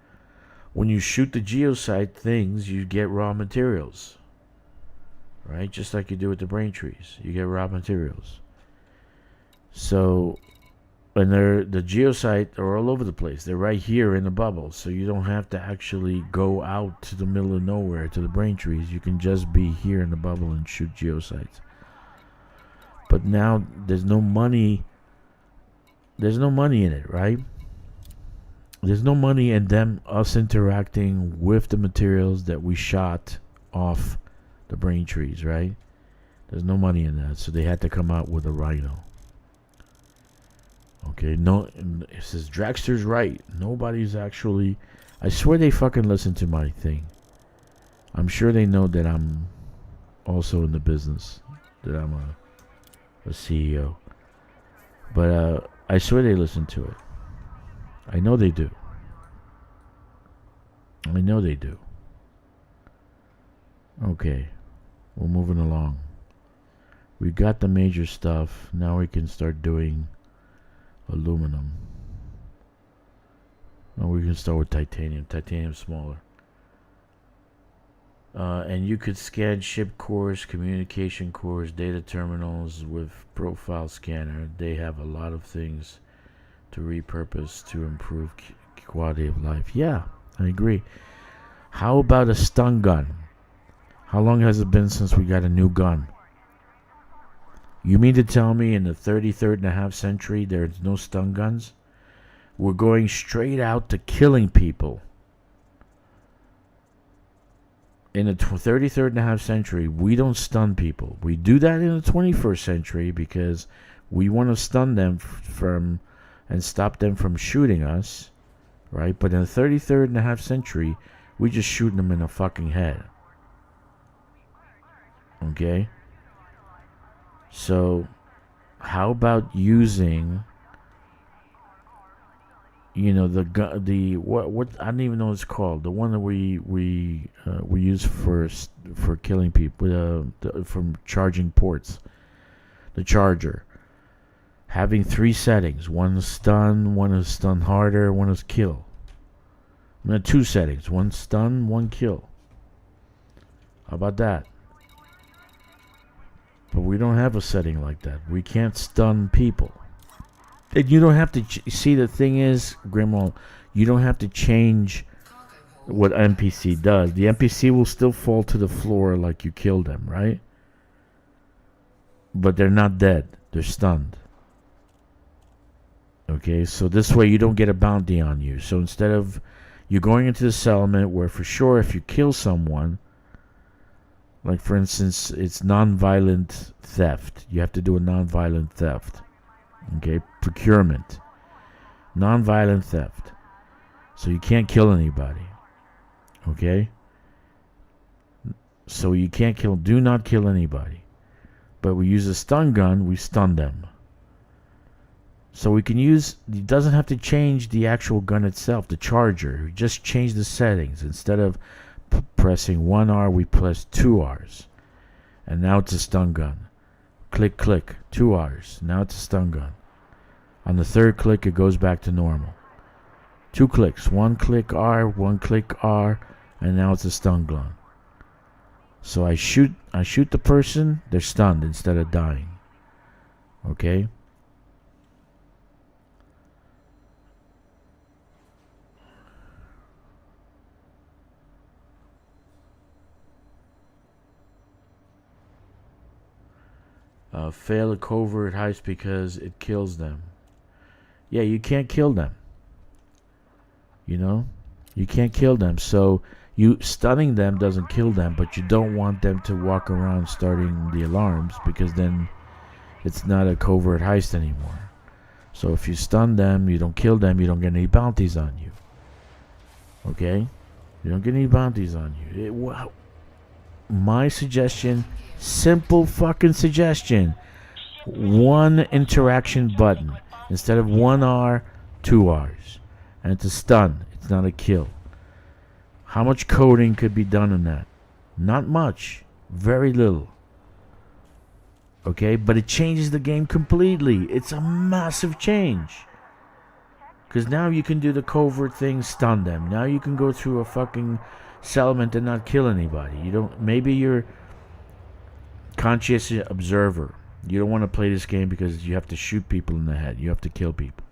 when you shoot the geosite things, you get raw materials. Right? Just like you do with the brain trees. You get raw materials. So, and the geosite are all over the place. They're right here in the bubble. So you don't have to actually go out to the middle of nowhere to the brain trees. You can just be here in the bubble and shoot geosites. But now there's no money. There's no money in it, right? There's no money in us interacting with the materials that we shot off the brain trees, right? There's no money in that, so they had to come out with a rhino. Okay, no, it says Dragster's right. Nobody's actually. I swear they fucking listen to my thing. I'm sure they know that I'm also in the business, that I'm a CEO. But I swear they listen to it. I know they do. I know they do. Okay, we're moving along. We got the major stuff. Now we can start doing aluminum. Now we can start with titanium. Titanium's smaller. And you could scan ship cores, communication cores, data terminals with profile scanner. They have a lot of things to repurpose to improve quality of life. Yeah, I agree. How about a stun gun? How long has it been since we got a new gun? You mean to tell me in the 33rd and a half century there's no stun guns? We're going straight out to killing people. In the 33rd and a half century, we don't stun people. We do that in the 21st century because we want to stun them from and stop them from shooting us, right? But in the 33rd and a half century, we just shoot them in the fucking head. Okay? So, how about using, you know, the what I don't even know what it's called, the one that we use for killing people, from charging ports, the charger. Having 3 settings: one is stun, one is stun harder, one is kill. I mean, 2 settings: one stun, one kill. How about that? But we don't have a setting like that. We can't stun people. And you don't have to see. The thing is, Grimwald, you don't have to change what NPC does. The NPC will still fall to the floor like you killed them, right? But they're not dead. They're stunned. Okay, so this way you don't get a bounty on you. So instead of you going into the settlement where for sure if you kill someone, like for instance, it's non-violent theft. You have to do a non-violent theft. Okay, procurement. Non-violent theft. So you can't kill anybody. Okay? So you can't kill, do not kill anybody. But we use a stun gun, we stun them. So we can use, it doesn't have to change the actual gun itself, the charger. We just change the settings. Instead of pressing 1R, we press 2Rs. And now it's a stun gun. Click, click, 2Rs. Now it's a stun gun. On the 3rd click, it goes back to normal. 2 clicks, 1 click R, 1 click R, and now it's a stun gun. So I shoot the person, they're stunned instead of dying. Okay? Fail a covert heist because it kills them. Yeah, you can't kill them. You know? You can't kill them. So you stunning them doesn't kill them, but you don't want them to walk around starting the alarms because then it's not a covert heist anymore. So if you stun them, you don't kill them, you don't get any bounties on you. Okay? You don't get any bounties on you. Wow. My suggestion, simple fucking suggestion. 1 interaction button. Instead of 1R, 2Rs. And it's a stun. It's not a kill. How much coding could be done in that? Not much. Very little. Okay? But it changes the game completely. It's a massive change. Because now you can do the covert thing, stun them. Now you can go through a fucking settlement and not kill anybody. You don't. Maybe you're conscious observer. You don't want to play this game because you have to shoot people in the head. You have to kill people.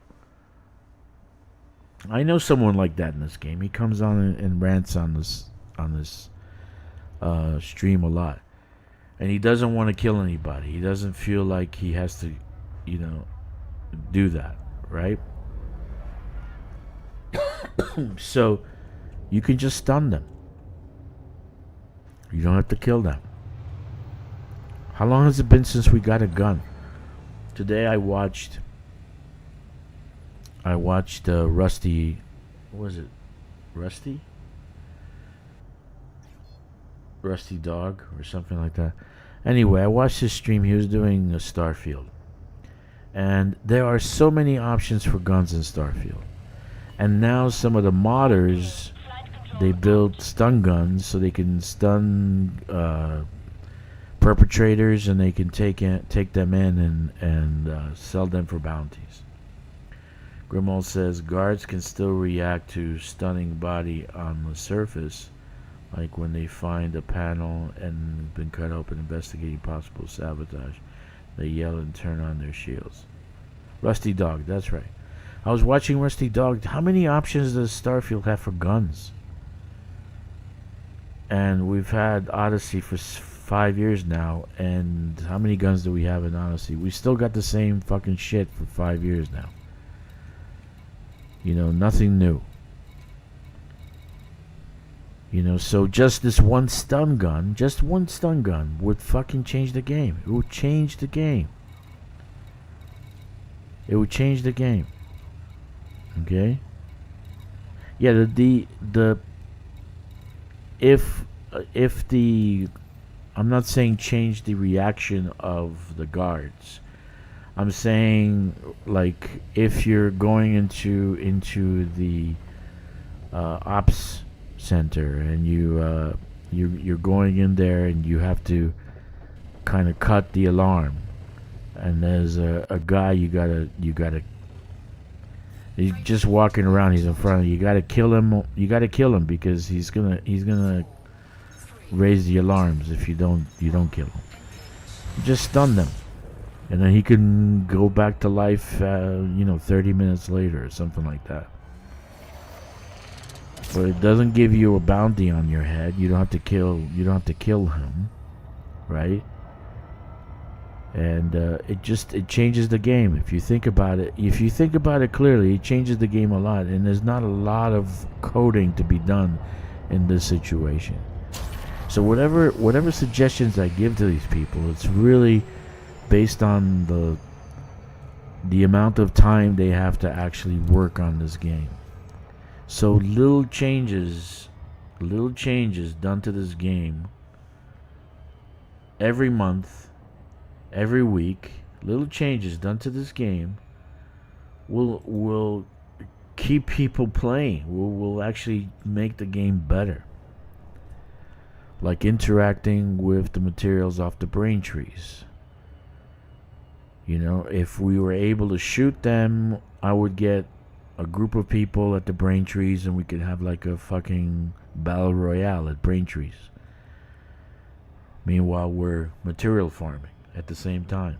I know someone like that in this game. He comes on and rants on this stream a lot, and he doesn't want to kill anybody. He doesn't feel like he has to, do that, right? So you can just stun them. You don't have to kill them. How long has it been since we got a gun? Today I watched Rusty. What was it? Rusty Dog or something like that. Anyway, I watched his stream. He was doing a Starfield, and there are so many options for guns in Starfield. And now some of the modders, they build stun guns so they can stun perpetrators, and they can take them in and sell them for bounties. Grimald says guards can still react to stunning body on the surface, like when they find a panel and been cut open, investigating possible sabotage. They yell and turn on their shields. Rusty Dog, that's right. I was watching Rusty Dog. How many options does Starfield have for guns? And we've had Odyssey for 5 years now, and how many guns do we have in Odyssey? We still got the same fucking shit for 5 years now. Nothing new. So just this one stun gun would fucking change the game. It would change the game. Okay? Yeah, if the I'm not saying change the reaction of the guards. I'm saying, like, if you're going into the ops center and you're going in there and you have to kind of cut the alarm, and there's a guy you gotta he's just walking around, he's in front of you. You gotta kill him because he's gonna raise the alarms if you don't kill him. Just stun them, and then he can go back to life 30 minutes later or something like that. But it doesn't give you a bounty on your head. You don't have to kill him, right? And it changes the game. If you think about it clearly, it changes the game a lot. And there's not a lot of coding to be done in this situation. So whatever suggestions I give to these people, it's really based on the amount of time they have to actually work on this game. So little changes done to this game every month, every week, little changes done to this game will keep people playing. Will actually make the game better. Like interacting with the materials off the brain trees. If we were able to shoot them, I would get a group of people at the brain trees and we could have like a fucking battle royale at brain trees. Meanwhile, we're material farming at the same time.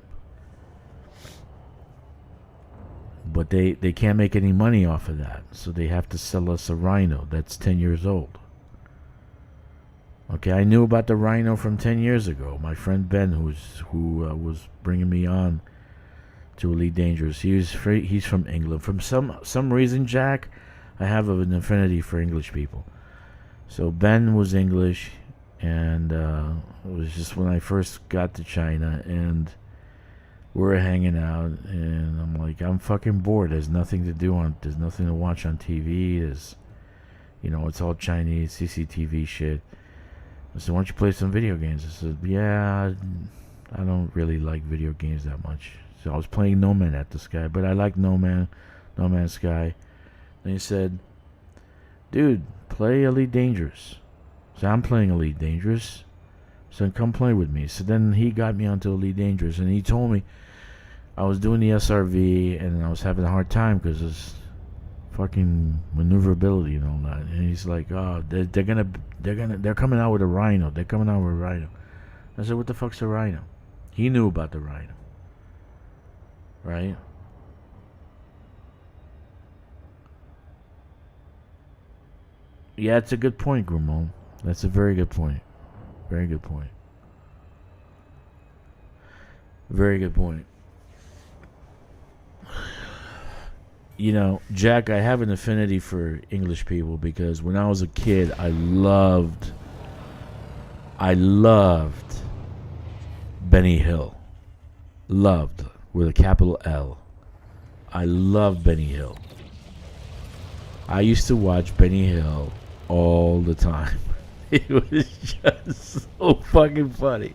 But they can't make any money off of that, so they have to sell us a rhino that's 10 years old. Okay, I knew about the rhino from 10 years ago. My friend Ben, who was bringing me on to Elite Dangerous, he's from England. From some reason, Jack, I have an affinity for English people. So Ben was English, and it was just when I first got to China, and we were hanging out, and I'm like, I'm fucking bored. There's nothing to do there's nothing to watch on TV. It's all Chinese CCTV shit. I said, why don't you play some video games? I said, yeah, I don't really like video games that much. So I was playing No Man's Sky, but I like No Man's Sky. And he said, dude, play Elite Dangerous. So I'm playing Elite Dangerous. So come play with me. So then he got me onto Elite Dangerous, and he told me I was doing the SRV, and I was having a hard time because fucking maneuverability and all that. And he's like, oh, they're coming out with a rhino. They're coming out with a rhino. I said, what the fuck's a rhino? He knew about the rhino, right? Yeah, it's a good point, Grimon. That's a very good point. Very good point. Very good point. You know, Jack, I have an affinity for English people because when I was a kid, I loved Benny Hill. Loved with a capital L. I loved Benny Hill. I used to watch Benny Hill all the time. It was just so fucking funny.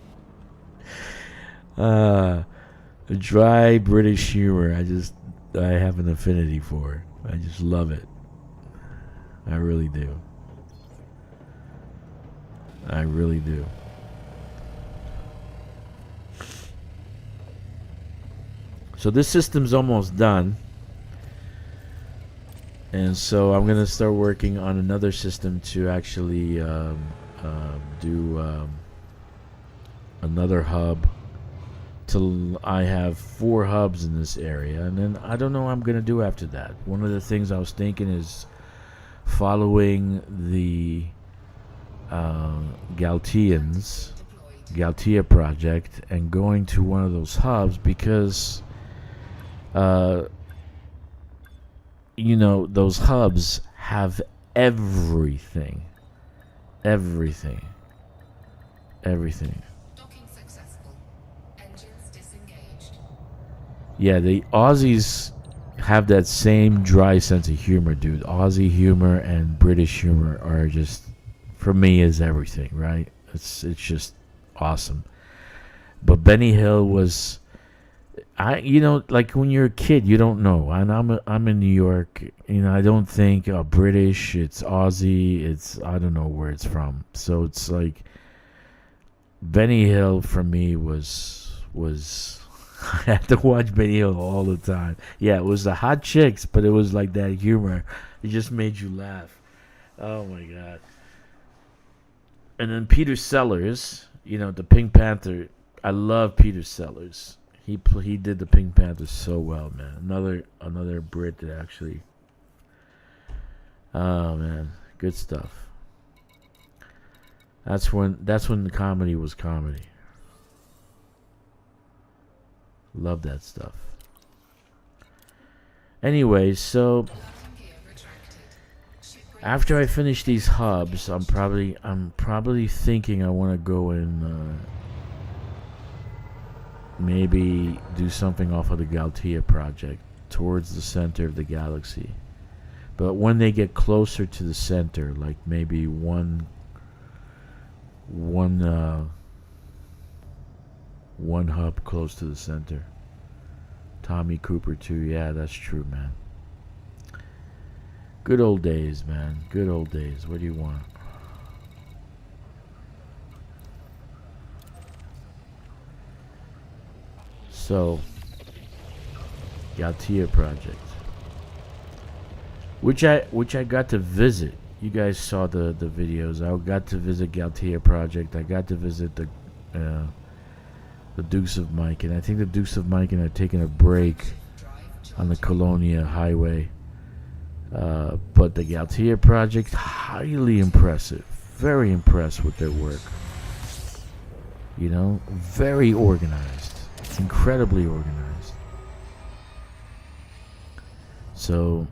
Dry British humor. I have an affinity for. I just love it. I really do. I really do. So this system's almost done. And so I'm going to start working on another system to actually do another hub. Till I have 4 hubs in this area. And then I don't know what I'm going to do after that. One of the things I was thinking is following the Galtia project and going to one of those hubs because you know, those hubs have everything. Everything. Docking successful. Engines disengaged. Yeah, the Aussies have that same dry sense of humor, dude. Aussie humor and British humor are just, for me, is everything, right? It's just awesome. But Benny Hill was, you know, like when you're a kid, you don't know. And I'm in New York, you know, I don't think British, it's Aussie, I don't know where it's from. So it's like Benny Hill for me was I had to watch Benny Hill all the time. Yeah, it was the hot chicks, but it was like that humor. It just made you laugh. Oh my god. And then Peter Sellers, you know, the Pink Panther. I love Peter Sellers. He did the Pink Panther so well, man. Another Brit that actually. Oh man, good stuff. That's when the comedy was comedy. Love that stuff. Anyway, so after I finish these hubs, I'm probably thinking I want to go and maybe do something off of the Galtia project towards the center of the galaxy. But when they get closer to the center, like maybe one hub close to the center. Tommy Cooper too. Yeah, that's true, man. Good old days, man. Good old days. What do you want? So, Galtia project, which I got to visit. You guys saw the videos. I got to visit Galtia project. I got to visit the Dukes of Mike, and I think the Dukes of Mike are taking a break on the Colonia Highway. But the Galtia project, highly impressive. Very impressed with their work. You know, very organized. Incredibly organized. So,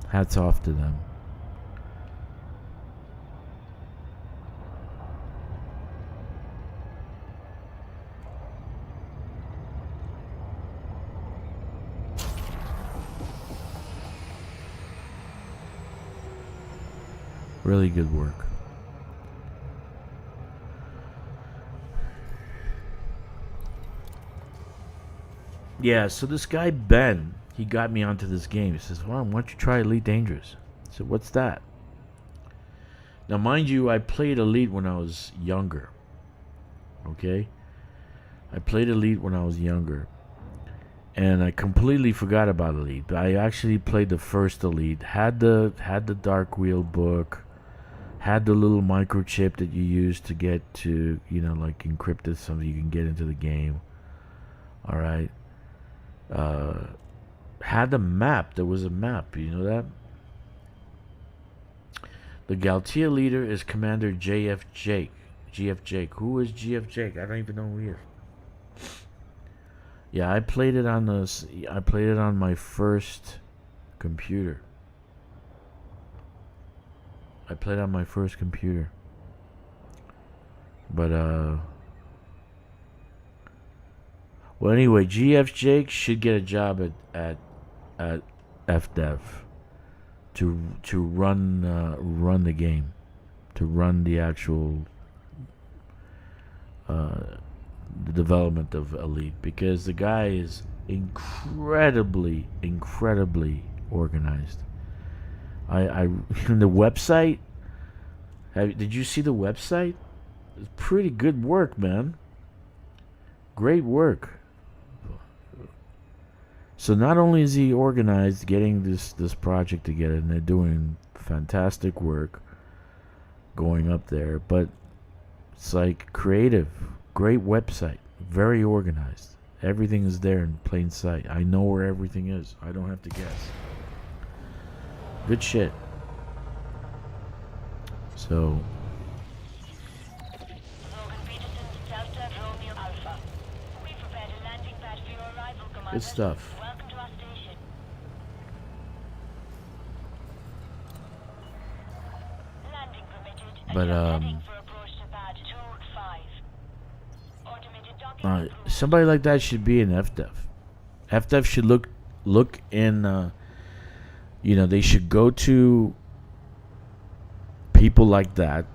hats off to them. Really good work. Yeah, so this guy Ben, he got me onto this game. He says, well, why don't you try Elite Dangerous? I said, what's that? Now, mind you, I played Elite when I was younger. Okay? I played Elite when I was younger. and I completely forgot about Elite. I actually played the first Elite. Had the Dark Wheel book. Had the little microchip that you use to get to, like encrypted something you can get into the game. All right. Had a map. There was a map. You know that? The Galtia leader is Commander JF Jake. GF Jake. Who is GF Jake? I don't even know who he is. Yeah, I played it on my first computer. But well, anyway, GF Jake should get a job at FDev to run the game, to run the actual the development of Elite, because the guy is incredibly organized. I the website. Did you see the website? It's pretty good work, man. Great work. So not only is he organized, getting this project together, and they're doing fantastic work going up there, but it's like creative, great website, very organized. Everything is there in plain sight. I know where everything is. I don't have to guess. Good shit. So good stuff. But somebody like that should be in FDev. FDev should look in. They should go to people like that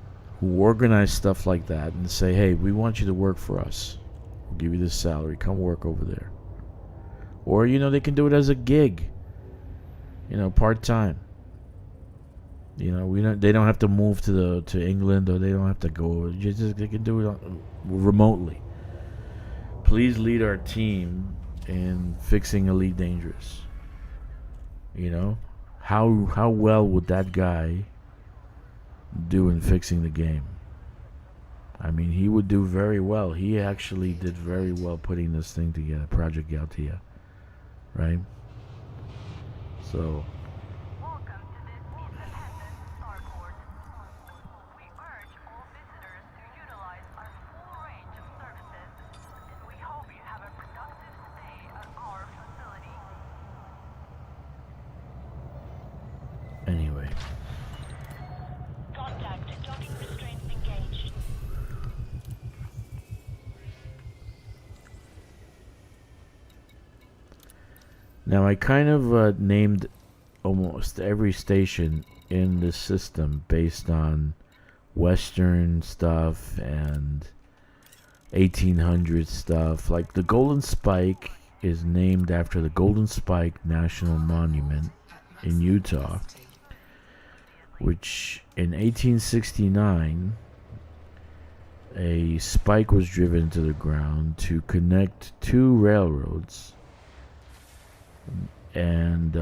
who organize stuff like that and say, "Hey, we want you to work for us. We'll give you this salary. Come work over there." Or they can do it as a gig. Part time. They don't have to move to England, or they don't have to go. They can do it remotely. Please lead our team in fixing Elite Dangerous. How well would that guy do in fixing the game? I mean, he would do very well. He actually did very well putting this thing together, Project Galtia, right? So. Welcome to this independent starport. We urge all visitors to utilize our full range of services, and we hope you have a productive stay at our facility. Anyway. Contact docking restraints engaged. Now I kind of named almost every station in the system based on Western stuff and 1800 stuff. Like the Golden Spike is named after the Golden Spike National Monument in Utah, which in 1869 a spike was driven to the ground to connect two railroads, and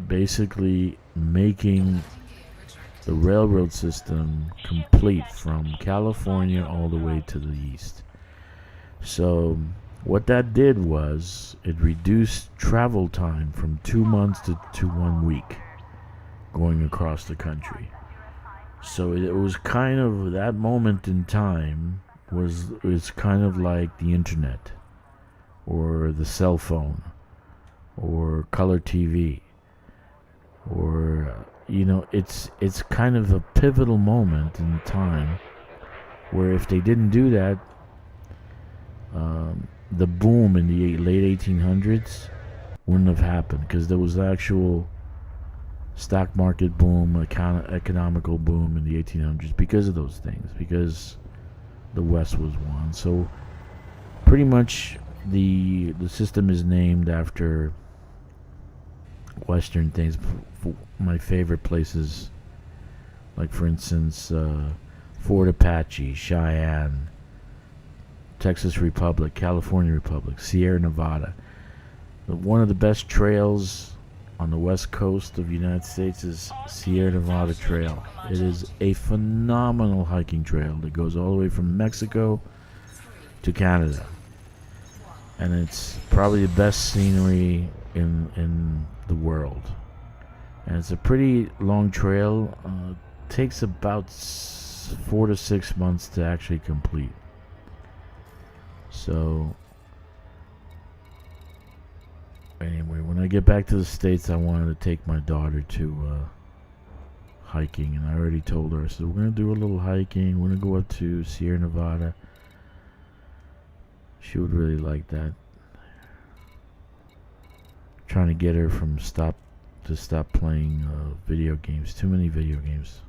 basically making the railroad system complete from California all the way to the east. So what that did was it reduced travel time from 2 months to 1 week going across the country. So it was kind of, that moment in time was kind of like the internet or the cell phone or color TV, or it's kind of a pivotal moment in time where if they didn't do that, the boom in the late 1800s wouldn't have happened, because there was actual stock market boom, economical boom in the 1800s because of those things, because the West was one. So pretty much the system is named after Western things. My favorite places, like for instance Fort Apache, Cheyenne, Texas Republic, California Republic, Sierra Nevada. One of the best trails on the west coast of the United States is Sierra Nevada Trail. It is a phenomenal hiking trail that goes all the way from Mexico to Canada. And it's probably the best scenery in the world. And it's a pretty long trail. Takes about 4 to 6 months to actually complete. So anyway, when I get back to the States, I wanted to take my daughter to hiking, and I already told her. I said, we're going to do a little hiking. We're going to go up to Sierra Nevada. She would really like that. Trying to get her from stop playing video games. Too many video games.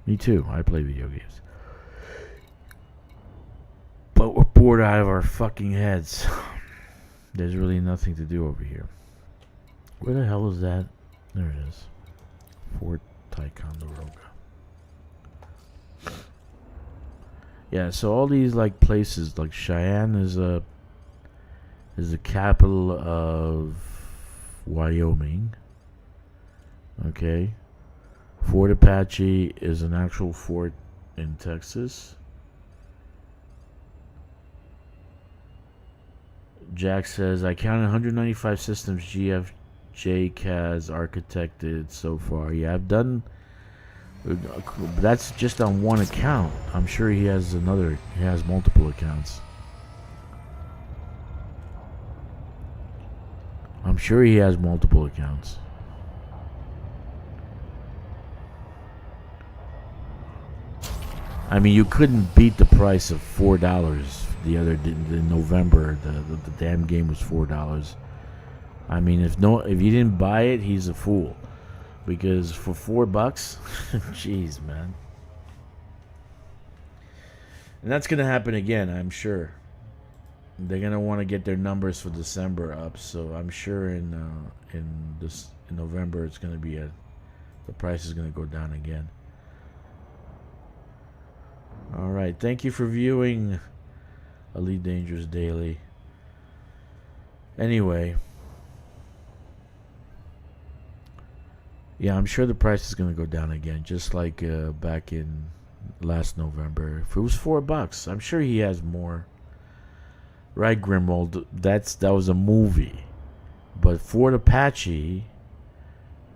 Me too. I play video games. But we're bored out of our fucking heads. There's really nothing to do over here. Where the hell is that? There it is. Fort Ticonderoga. Yeah, so all these like places, like Cheyenne is the capital of Wyoming. Okay. Fort Apache is an actual fort in Texas. Jack says, I counted 195 systems GFJ has architected so far. Yeah, I've done. That's just on one account. I'm sure he has multiple accounts. I'm sure he has multiple accounts. I mean, you couldn't beat the price of $4 in November. The damn game was $4. I mean, if you didn't buy it, he's a fool. Because for $4, jeez, man. And that's gonna happen again, I'm sure. They're gonna want to get their numbers for December up, so I'm sure in November it's gonna be the price is gonna go down again. All right, thank you for viewing Elite Dangerous Daily. Anyway, yeah, I'm sure the price is going to go down again, just like back in last November. If it was $4, I'm sure he has more. Right, Grimwald? That was a movie, but Fort Apache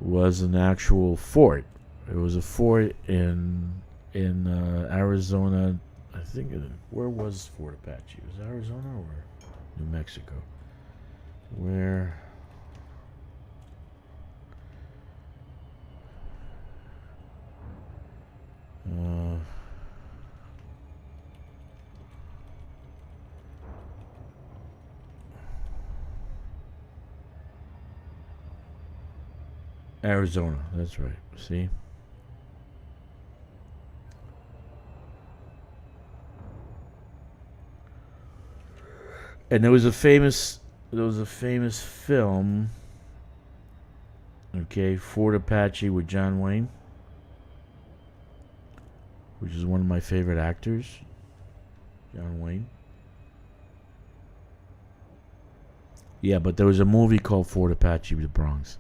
was an actual fort. It was a fort in Arizona. I think where was Fort Apache? Was it Arizona or New Mexico? Where? Arizona. That's right. See? And there was a famous film, okay, Fort Apache with John Wayne, which is one of my favorite actors, John Wayne. Yeah, but there was a movie called Fort Apache with the Bronx.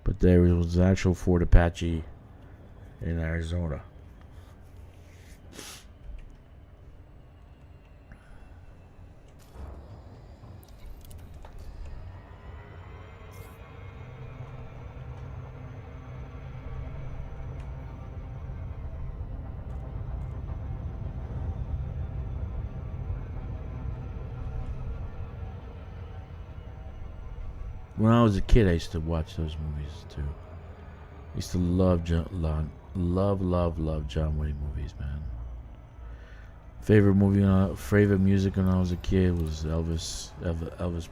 But there was an actual Fort Apache in Arizona. When I was a kid, I used to watch those movies too. I used to love John Wayne movies, man. Favorite music when I was a kid was Elvis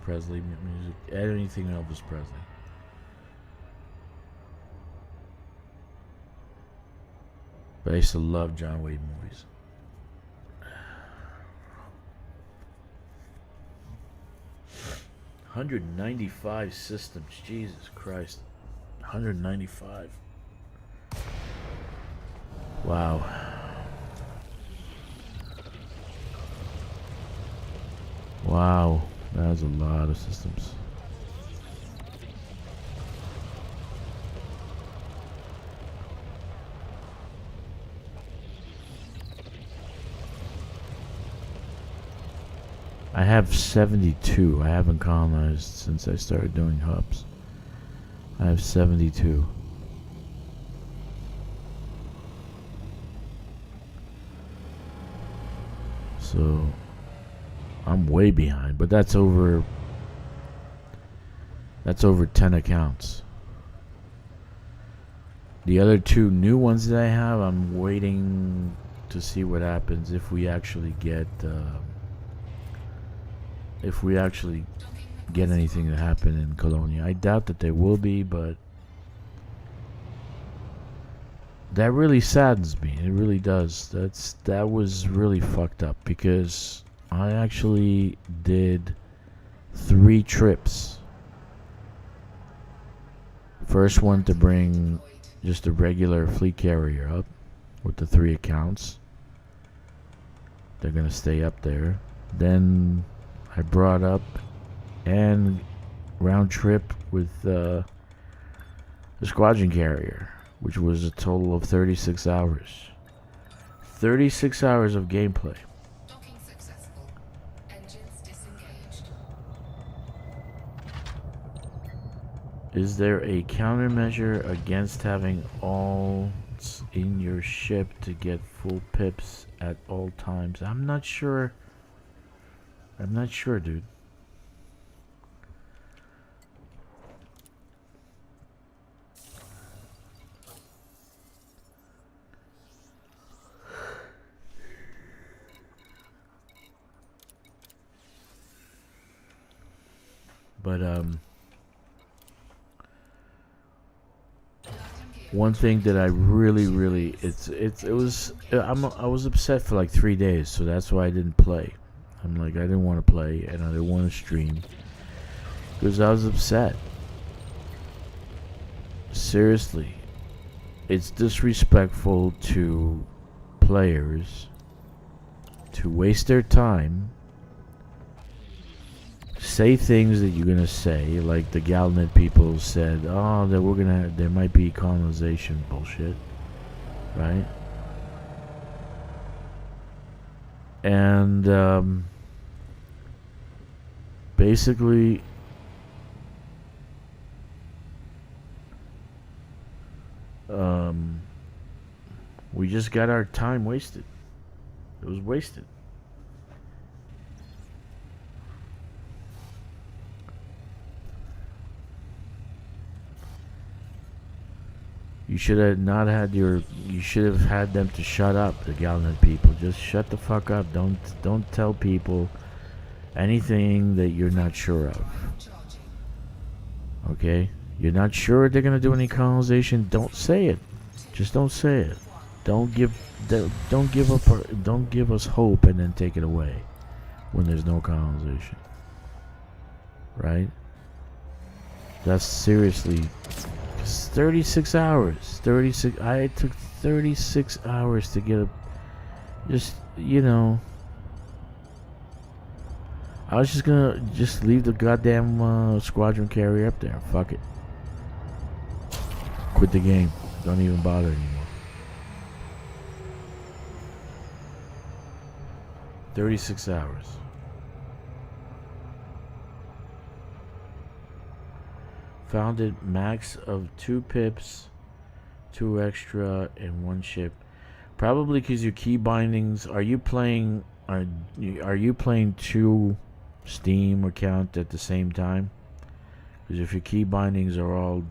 Presley music. Anything Elvis Presley. But I used to love John Wayne movies. $195 systems. Jesus Christ. 195. Wow. Wow. That's a lot of systems. I have 72. I haven't colonized since I started doing hubs. I have 72. So I'm way behind, but that's over 10 accounts. The other 2 new ones that I have, I'm waiting to see what happens if we actually get anything to happen in Colonia. I doubt that there will be, but that really saddens me. It really does. That was really fucked up because I actually did 3 trips. First one to bring just a regular fleet carrier up with the 3 accounts. They're gonna stay up there. Then I brought up and round trip with the squadron carrier, which was a total of 36 hours. 36 hours of gameplay. Docking successful. Engines disengaged. Is there a countermeasure against having all in your ship to get full pips at all times? I'm not sure. I'm not sure, dude. But one thing that I really I was upset for like 3 days, so that's why I didn't play. I'm like, I didn't want to play and I didn't want to stream because I was upset. Seriously, it's disrespectful to players to waste their time, say things that you're gonna say, like the Galnet people said, oh, that there might be colonization bullshit, right? And basically we just got our time wasted. It was wasted. You should have not had you should have had them to shut up, the Galnet people. Just shut the fuck up. Don't tell people anything that you're not sure of. Okay? You're not sure they're gonna do any colonization, don't say it. Just don't say it. Don't give us hope and then take it away when there's no colonization. Right? That's seriously 36 hours. I took 36 hours to get I was just gonna leave the goddamn squadron carrier up there. Fuck it. Quit the game. Don't even bother anymore. 36 hours. Found it max of 2 pips, 2 extra, and 1 ship. Probably because your key bindings. Are you playing 2 Steam account at the same time? Because if your key bindings are all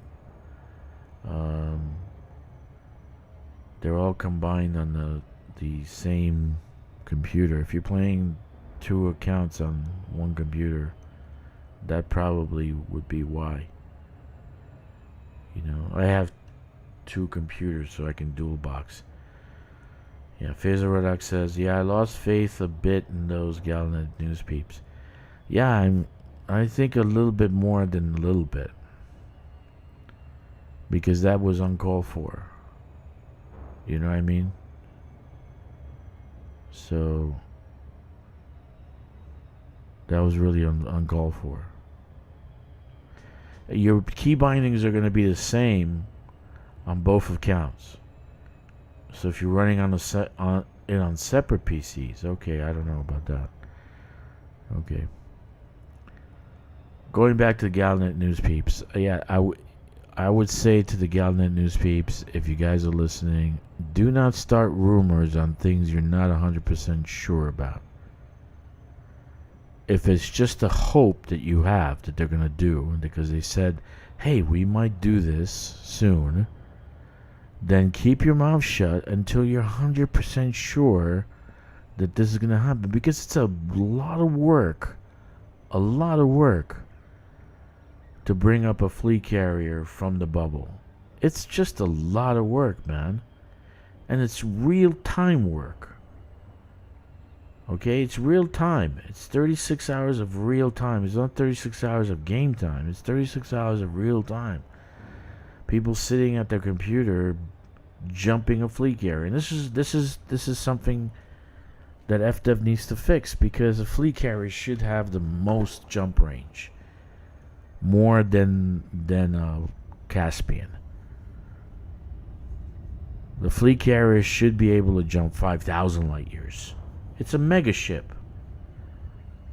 they're all combined on the same computer. If you're playing 2 accounts on 1 computer, that probably would be why. I have 2 computers so I can dual box. Yeah, Phaser Redux says, yeah, I lost faith a bit in those Galnet news peeps. Yeah, I think a little bit more than a little bit. Because that was uncalled for. You know what I mean? So That was really uncalled for. Your key bindings are going to be the same on both accounts. So if you're running on separate PCs, okay, I don't know about that. Okay. Going back to the Galnet News peeps, yeah, I would say to the Galnet News peeps, if you guys are listening, do not start rumors on things you're not 100% sure about. If it's just a hope that you have that they're going to do, because they said, hey, we might do this soon, then keep your mouth shut until you're 100% sure that this is going to happen. Because it's a lot of work to bring up a fleet carrier from the bubble. It's just a lot of work, man. And it's real-time work. Okay, it's real time. It's 36 hours of real time. It's not 36 hours of game time. It's 36 hours of real time. People sitting at their computer jumping a fleet carrier. And this is something that FDev needs to fix, because a fleet carrier should have the most jump range. More than Caspian. The fleet carrier should be able to jump 5,000 light years. It's a mega ship.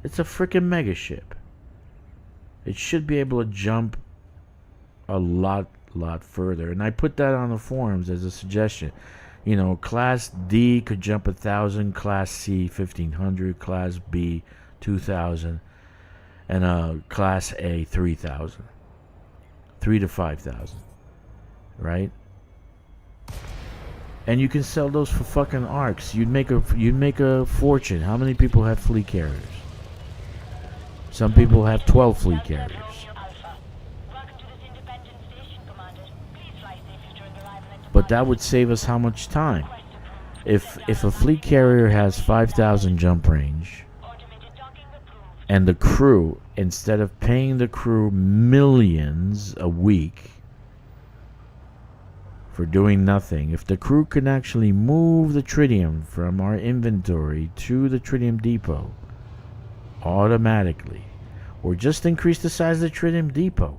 It's a freaking mega ship. It should be able to jump a lot further. And I put that on the forums as a suggestion. You know, Class D could jump 1,000, Class C 1,500, Class B 2,000, and Class A 3,000. 3 to 5,000. Right? And you can sell those for fucking arcs. You'd make a fortune. How many people have fleet carriers? Some people have 12 fleet carriers. But that would save us how much time? If a fleet carrier has 5,000 jump range, and the crew, instead of paying the crew millions a week for doing nothing, if the crew can actually move the tritium from our inventory to the tritium depot automatically, or just increase the size of the tritium depot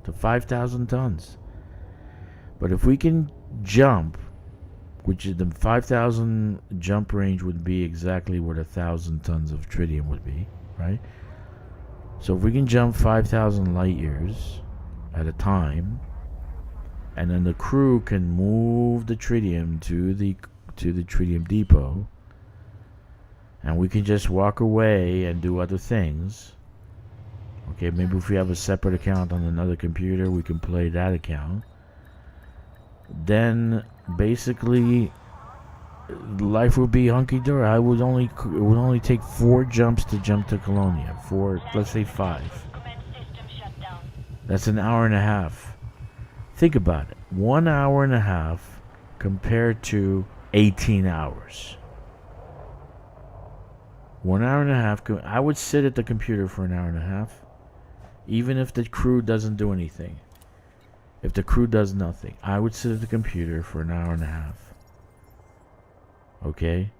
to 5,000 tons. But if we can jump, which is the 5,000 jump range would be exactly what 1,000 tons of tritium would be, right? So if we can jump 5,000 light years at a time, and then the crew can move the tritium to the tritium depot, and we can just walk away and do other things. Okay, maybe if we have a separate account on another computer, we can play that account. Then basically life would be hunky-dory. It would only take 4 jumps to jump to Colonia. 4, let's say 5. That's an hour and a half. Think about it. 1 hour and a half compared to 18 hours. 1 hour and a half. I would sit at the computer for an hour and a half, even if the crew doesn't do anything. If the crew does nothing, I would sit at the computer for an hour and a half. Okay?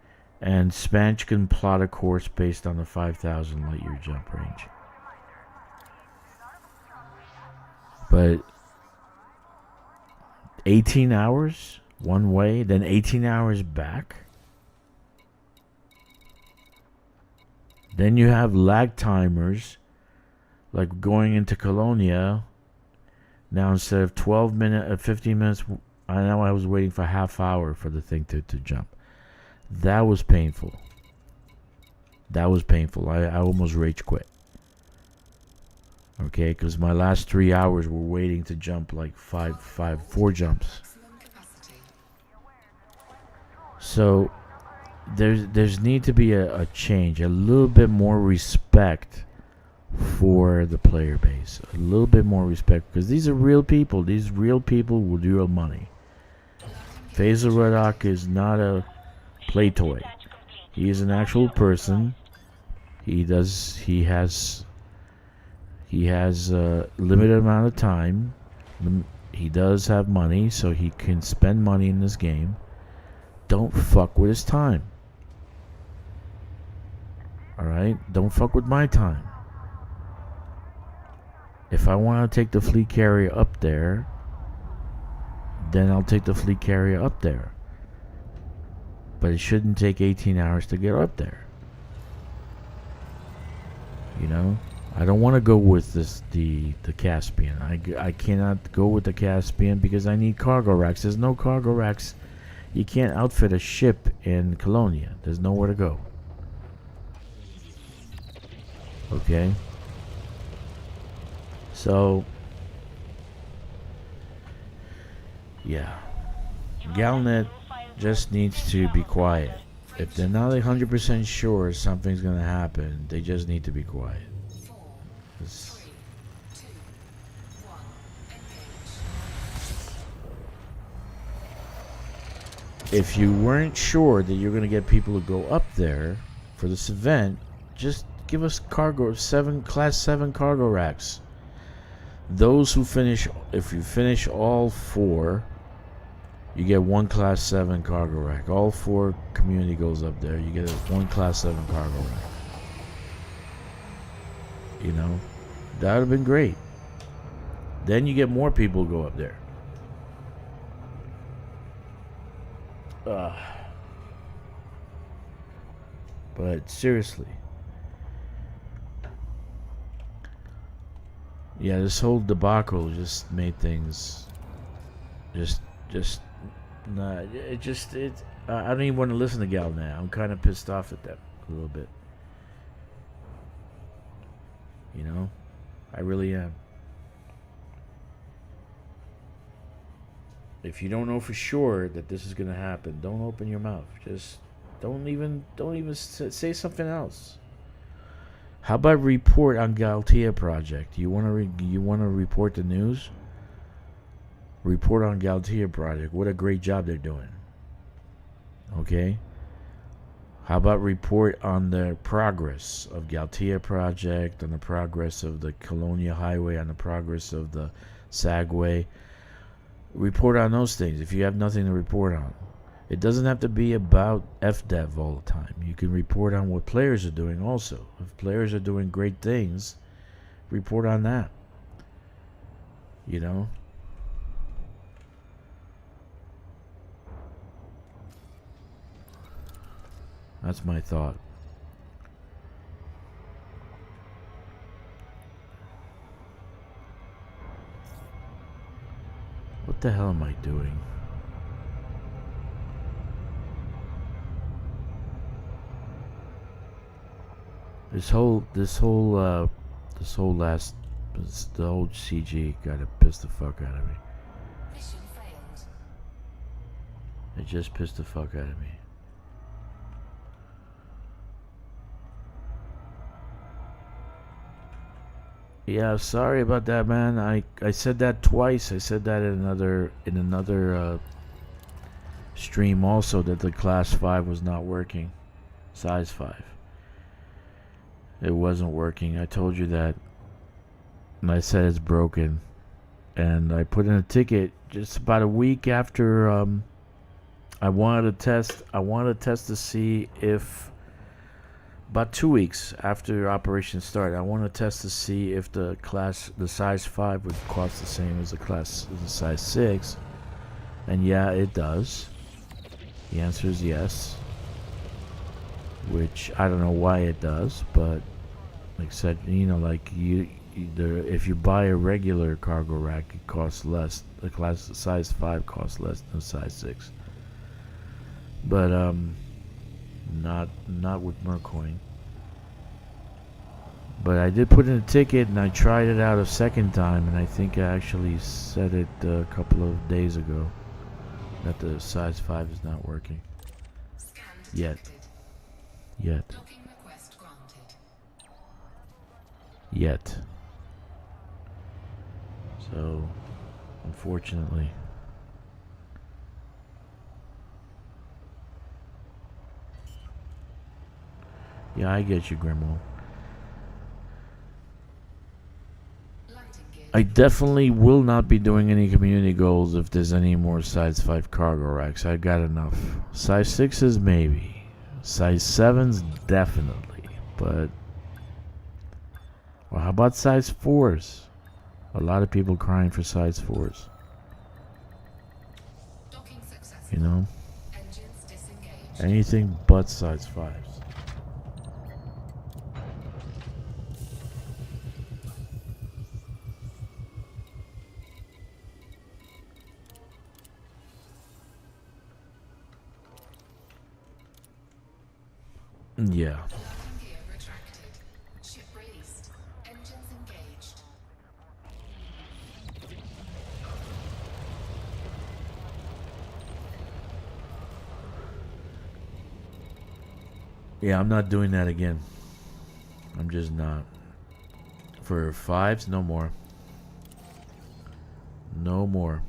And Spanch can plot a course based on the 5,000 light year jump range. But 18 hours one way, then 18 hours back. Then you have lag timers, like going into Colonia. Now instead of 15 minutes, I know I was waiting for a half hour for the thing to jump. That was painful. I almost rage quit. Okay, because my last 3 hours were waiting to jump like 4 jumps. So there's need to be a change, a little bit more respect for the player base, a little bit more respect, because these are real people. These real people will do real money. Phaser Redoc is not a play toy. He is an actual person. He has a limited amount of time. He does have money, so he can spend money in this game. Don't fuck with his time. Alright? Don't fuck with my time. If I want to take the fleet carrier up there, then I'll take the fleet carrier up there. But it shouldn't take 18 hours to get up there. You know? I don't want to go with the Caspian. I cannot go with the Caspian because I need cargo racks. There's no cargo racks. You can't outfit a ship in Colonia. There's nowhere to go. Okay? So, yeah. Galnet just needs to be quiet. If they're not 100% sure something's gonna happen, they just need to be quiet. 4, It's- 3, 2, 1. Engage. If you weren't sure that you're gonna get people to go up there for this event, just give us class 7 cargo racks. Those who finish, if you finish all 4, you get 1 class 7 cargo rack. All 4 community goes up there, you get 1 class 7 cargo rack. You know, that would have been great. Then you get more people go up there. But seriously, yeah, this whole debacle just made things just nah, I don't even want to listen to Gal now. I'm kind of pissed off at them a little bit. You know, I really am. If you don't know for sure that this is gonna happen, don't open your mouth. Just don't even say something else. How about report on Galtea project? You wanna report the news? Report on Galtea project. What a great job they're doing. Okay. How about report on the progress of Galtea project, on the progress of the Colonia Highway, on the progress of the Sagway? Report on those things if you have nothing to report on. It doesn't have to be about FDev all the time. You can report on what players are doing also. If players are doing great things, report on that. You know? That's my thought. What the hell am I doing? The whole CG got to piss the fuck out of me. Mission failed. It just pissed the fuck out of me. Yeah, sorry about that, man. I said that twice. I said that in another stream also, that the class 5 was not working. Size 5. It wasn't working. I told you that. And I said it's broken. And I put in a ticket just about a week after I wanted to test to see if, about 2 weeks after operation started, I want to test to see if the size 5 would cost the same as the size 6. And yeah, it does. The answer is yes. Which I don't know why it does, but like I said, you know, like if you buy a regular cargo rack, it costs less. The size 5 costs less than size 6. But not with Mercoin. But I did put in a ticket and I tried it out a second time, and I think I actually said it a couple of days ago that the size 5 is not working. Scan Yet. detected. Docking request granted. Yet. So, unfortunately. Yeah, I get you, Grimo. Lighting gear. I definitely will not be doing any community goals if there's any more size 5 cargo racks. I got enough. Size 6s maybe. Size 7s definitely. But well, how about size 4s? A lot of people crying for size 4s. Docking successful. You know, Engines disengaged. anything but size 5s. Yeah. Landing gear retracted. Ship released. Engines engaged. Yeah, I'm not doing that again. I'm just not. For 5s, no more. No more.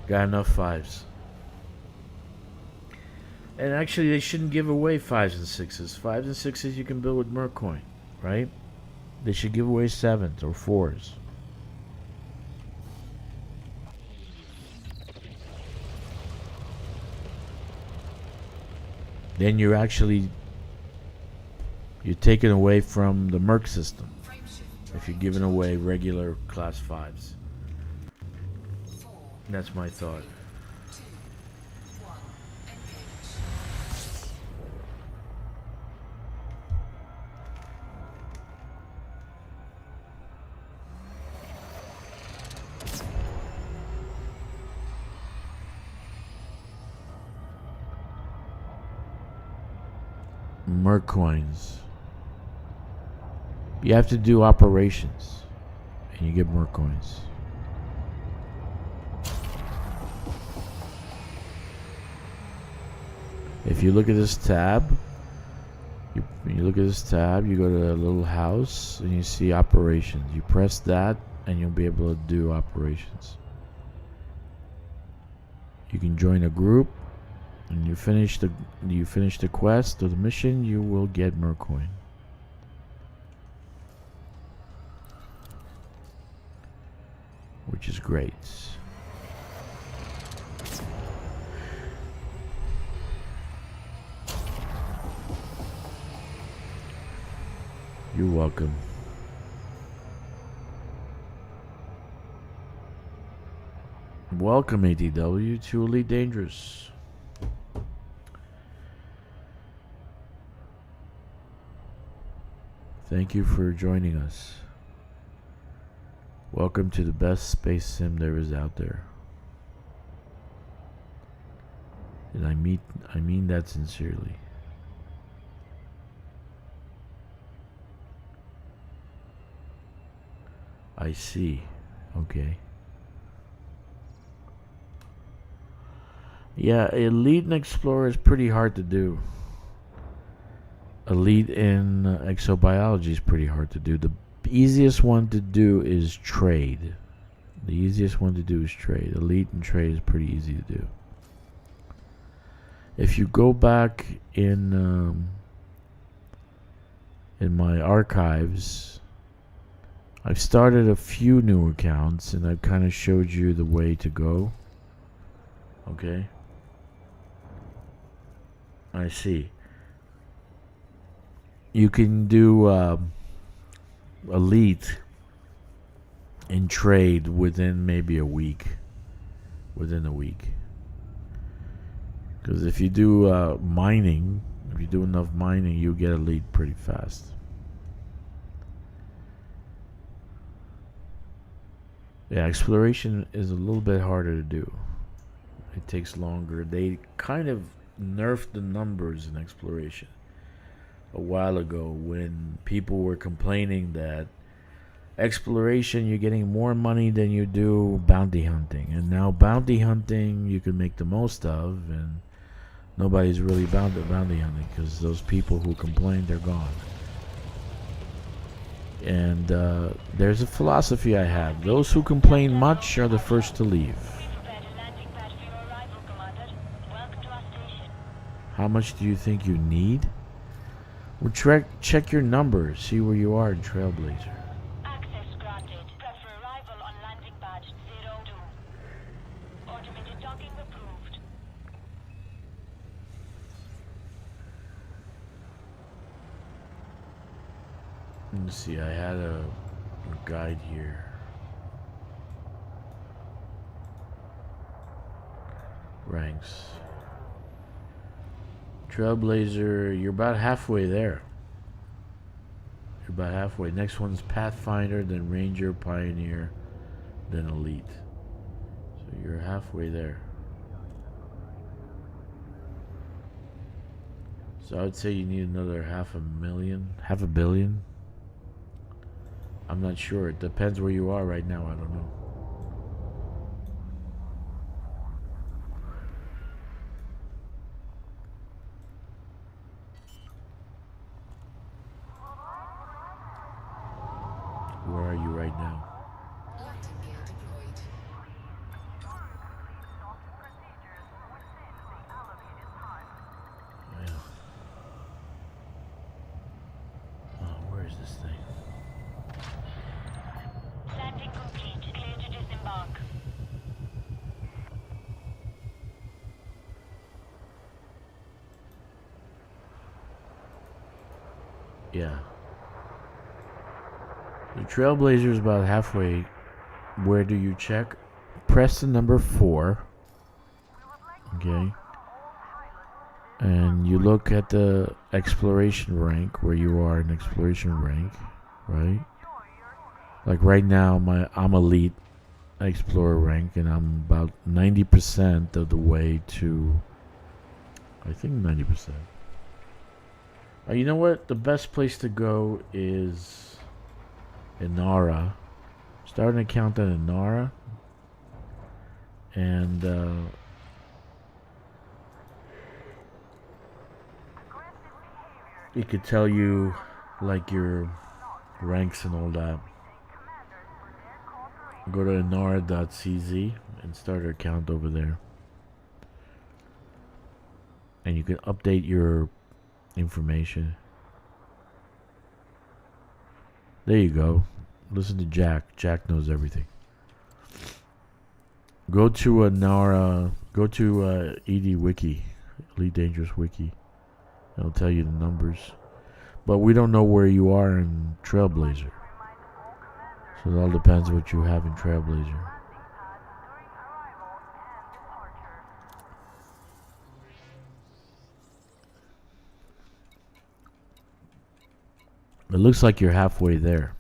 Got enough 5s. And actually, they shouldn't give away 5s and 6s. 5s and 6s you can build with Mercoin, right? They should give away 7s or 4s. Then you're taken away from the Merc system if you're giving away regular class 5s. 4, That's my thought. 2, 1. Engage. Mercoins. You have to do operations, and you get Mercoins. If you look at this tab, you go to a little house, and you see operations. You press that, and you'll be able to do operations. You can join a group, and you finish the quest or the mission, you will get Mercoin. Which is great. You're welcome. Welcome, ATW, to Elite Dangerous. Thank you for joining us. Welcome to the best space sim there is out there. And I mean that sincerely. I see. Okay. Yeah, Elite and Explorer is pretty hard to do. Elite in exobiology is pretty hard to do. The easiest one to do is trade. Elite and trade is pretty easy to do. If you go back in my archives, I've started a few new accounts, and I've kind of showed you the way to go. Okay. I see. You can do Elite in trade within maybe a week. Within a week. Because if you do mining, if you do enough mining, you get Elite pretty fast. Yeah, exploration is a little bit harder to do. It takes longer. They kind of nerfed the numbers in exploration a while ago when people were complaining that exploration you're getting more money than you do bounty hunting, and now bounty hunting you can make the most of, and nobody's really bounty hunting because those people who complained, they're gone. And there's a philosophy I have: those who complain much are the first to leave. How much do you think you need? Well, check your numbers. See where you are in Trailblazer. Access granted. Prefer arrival on landing pad 02. Automated docking approved. Let me see. I had a guide here. Ranks. Trailblazer, you're about halfway there. You're about halfway. Next one's Pathfinder, then Ranger, Pioneer, then Elite. So you're halfway there. So I would say you need another half a billion. I'm not sure. It depends where you are right now. I don't know. Where are you right now? Landing gear deployed. Yeah. Oh, where is this thing? Landing complete. Clear to disembark. Yeah. The Trailblazer is about halfway. Where do you check? Press the number 4. Okay. And you look at the exploration rank, where you are in exploration rank, right? Like right now, I'm elite explorer rank, and I'm about 90% of the way to. I think 90%. You know what? The best place to go is Inara. Start an account at Inara, and it could tell you like your ranks and all that. Go to inara.cz and start an account over there, and you can update your information. There you go. Listen to Jack. Jack knows everything. Go to Inara. Go to ED Wiki, Elite Dangerous Wiki. It'll tell you the numbers. But we don't know where you are in Trailblazer. So it all depends what you have in Trailblazer. It looks like you're halfway there.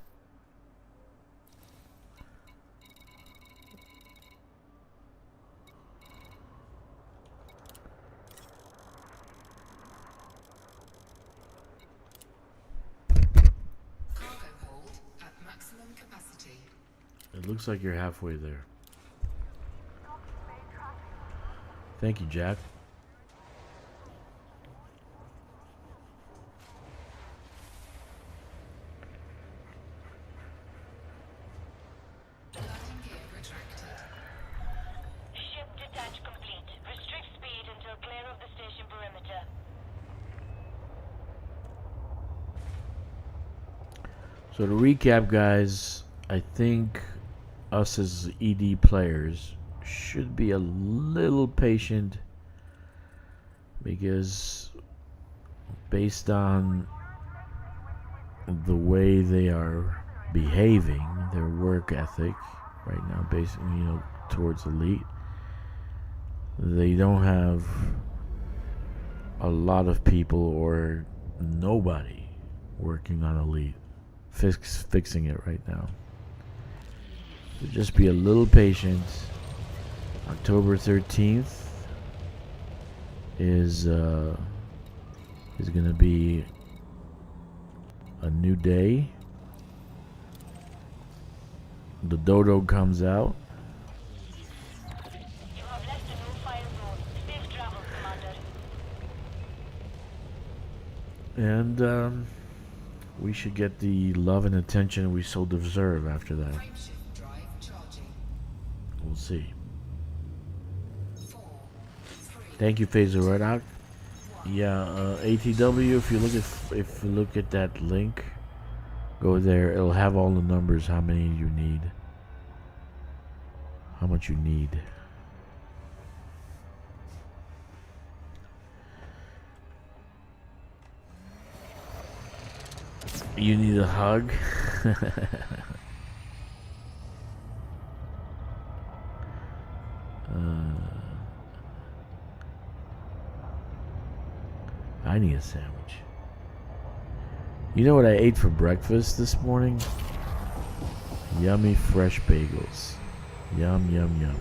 Cargo hold at maximum capacity. It looks like you're halfway there. Thank you, Jack. Landing gear retracted. Ship detach complete. Restrict speed until clear of the station perimeter. So to recap, guys, I think us as ED players should be a little patient, because based on the way they are behaving, their work ethic right now, basically, towards elite, they don't have a lot of people or nobody working on elite fixing it right now. So just be a little patient. October 13th is gonna be a new day. The Dodo comes out. You have left a no-fire zone. Safe travels, Commander. And we should get the love and attention we so deserve after that. Frameshift drive charging. We'll see. 4, 3, Thank you, Phaser Redoc. 1. Yeah, ATW. If you look at that link, go there. It'll have all the numbers. How many you need? How much you need? You need a hug. I need a sandwich. You know what I ate for breakfast this morning? Yummy fresh bagels. Yum, yum, yum.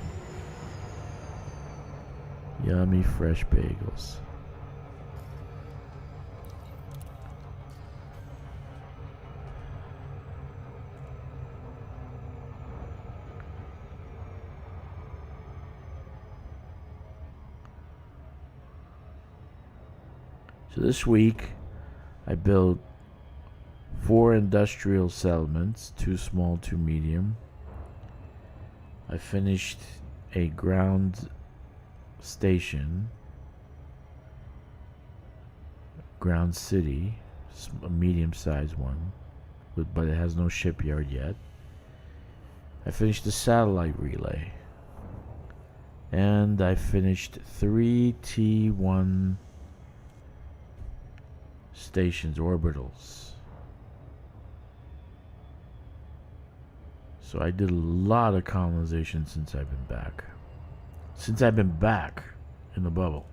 Yummy fresh bagels. So this week, I built 4 industrial settlements, 2 small, 2 medium. I finished a ground station, ground city, a medium-sized one, but it has no shipyard yet. I finished the satellite relay, and I finished 3 T1 stations, orbitals. So I did a lot of colonization since I've been back. Since I've been back in the bubble.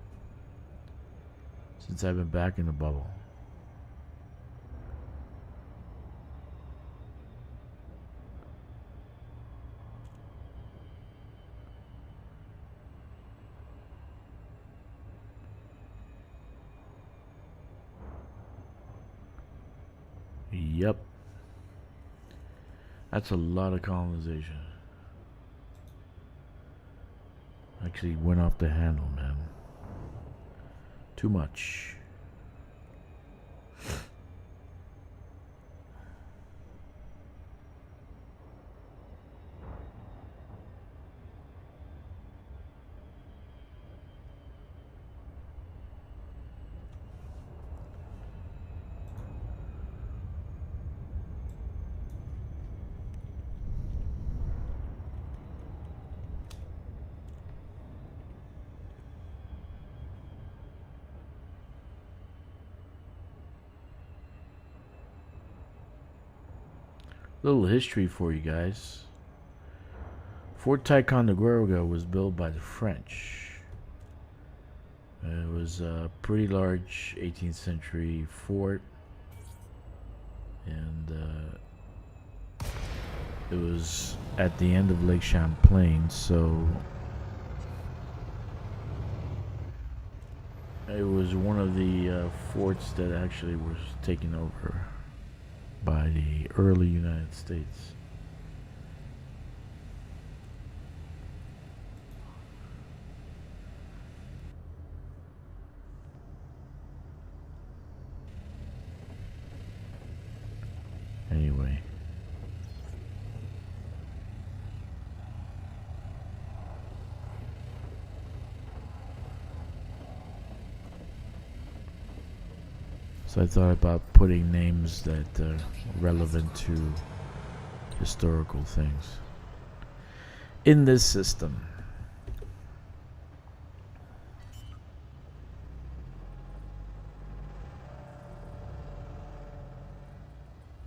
Since I've been back in the bubble. Yep. That's a lot of colonization. Actually went off the handle, man. Too much. Little history for you guys. Fort Ticonderoga was built by the French. It was a pretty large 18th century fort, and it was at the end of Lake Champlain, so it was one of the forts that actually was taken over by the early United States. Anyway. So I thought about putting names that are relevant to historical things in this system.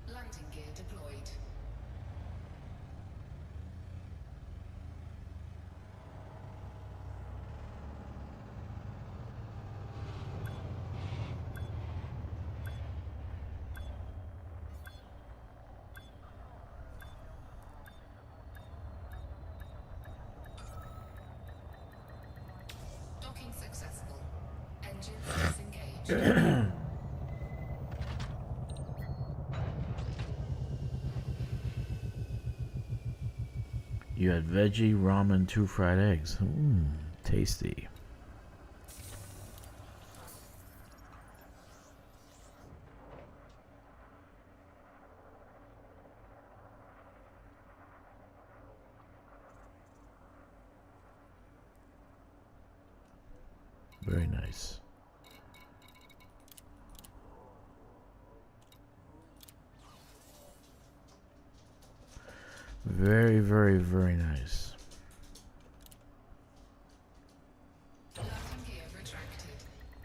Landing gear deployed. Docking successful. Engines disengaged. You had veggie, ramen, 2 fried eggs. Tasty. Very nice. Very, very, very nice. Landing gear retracted.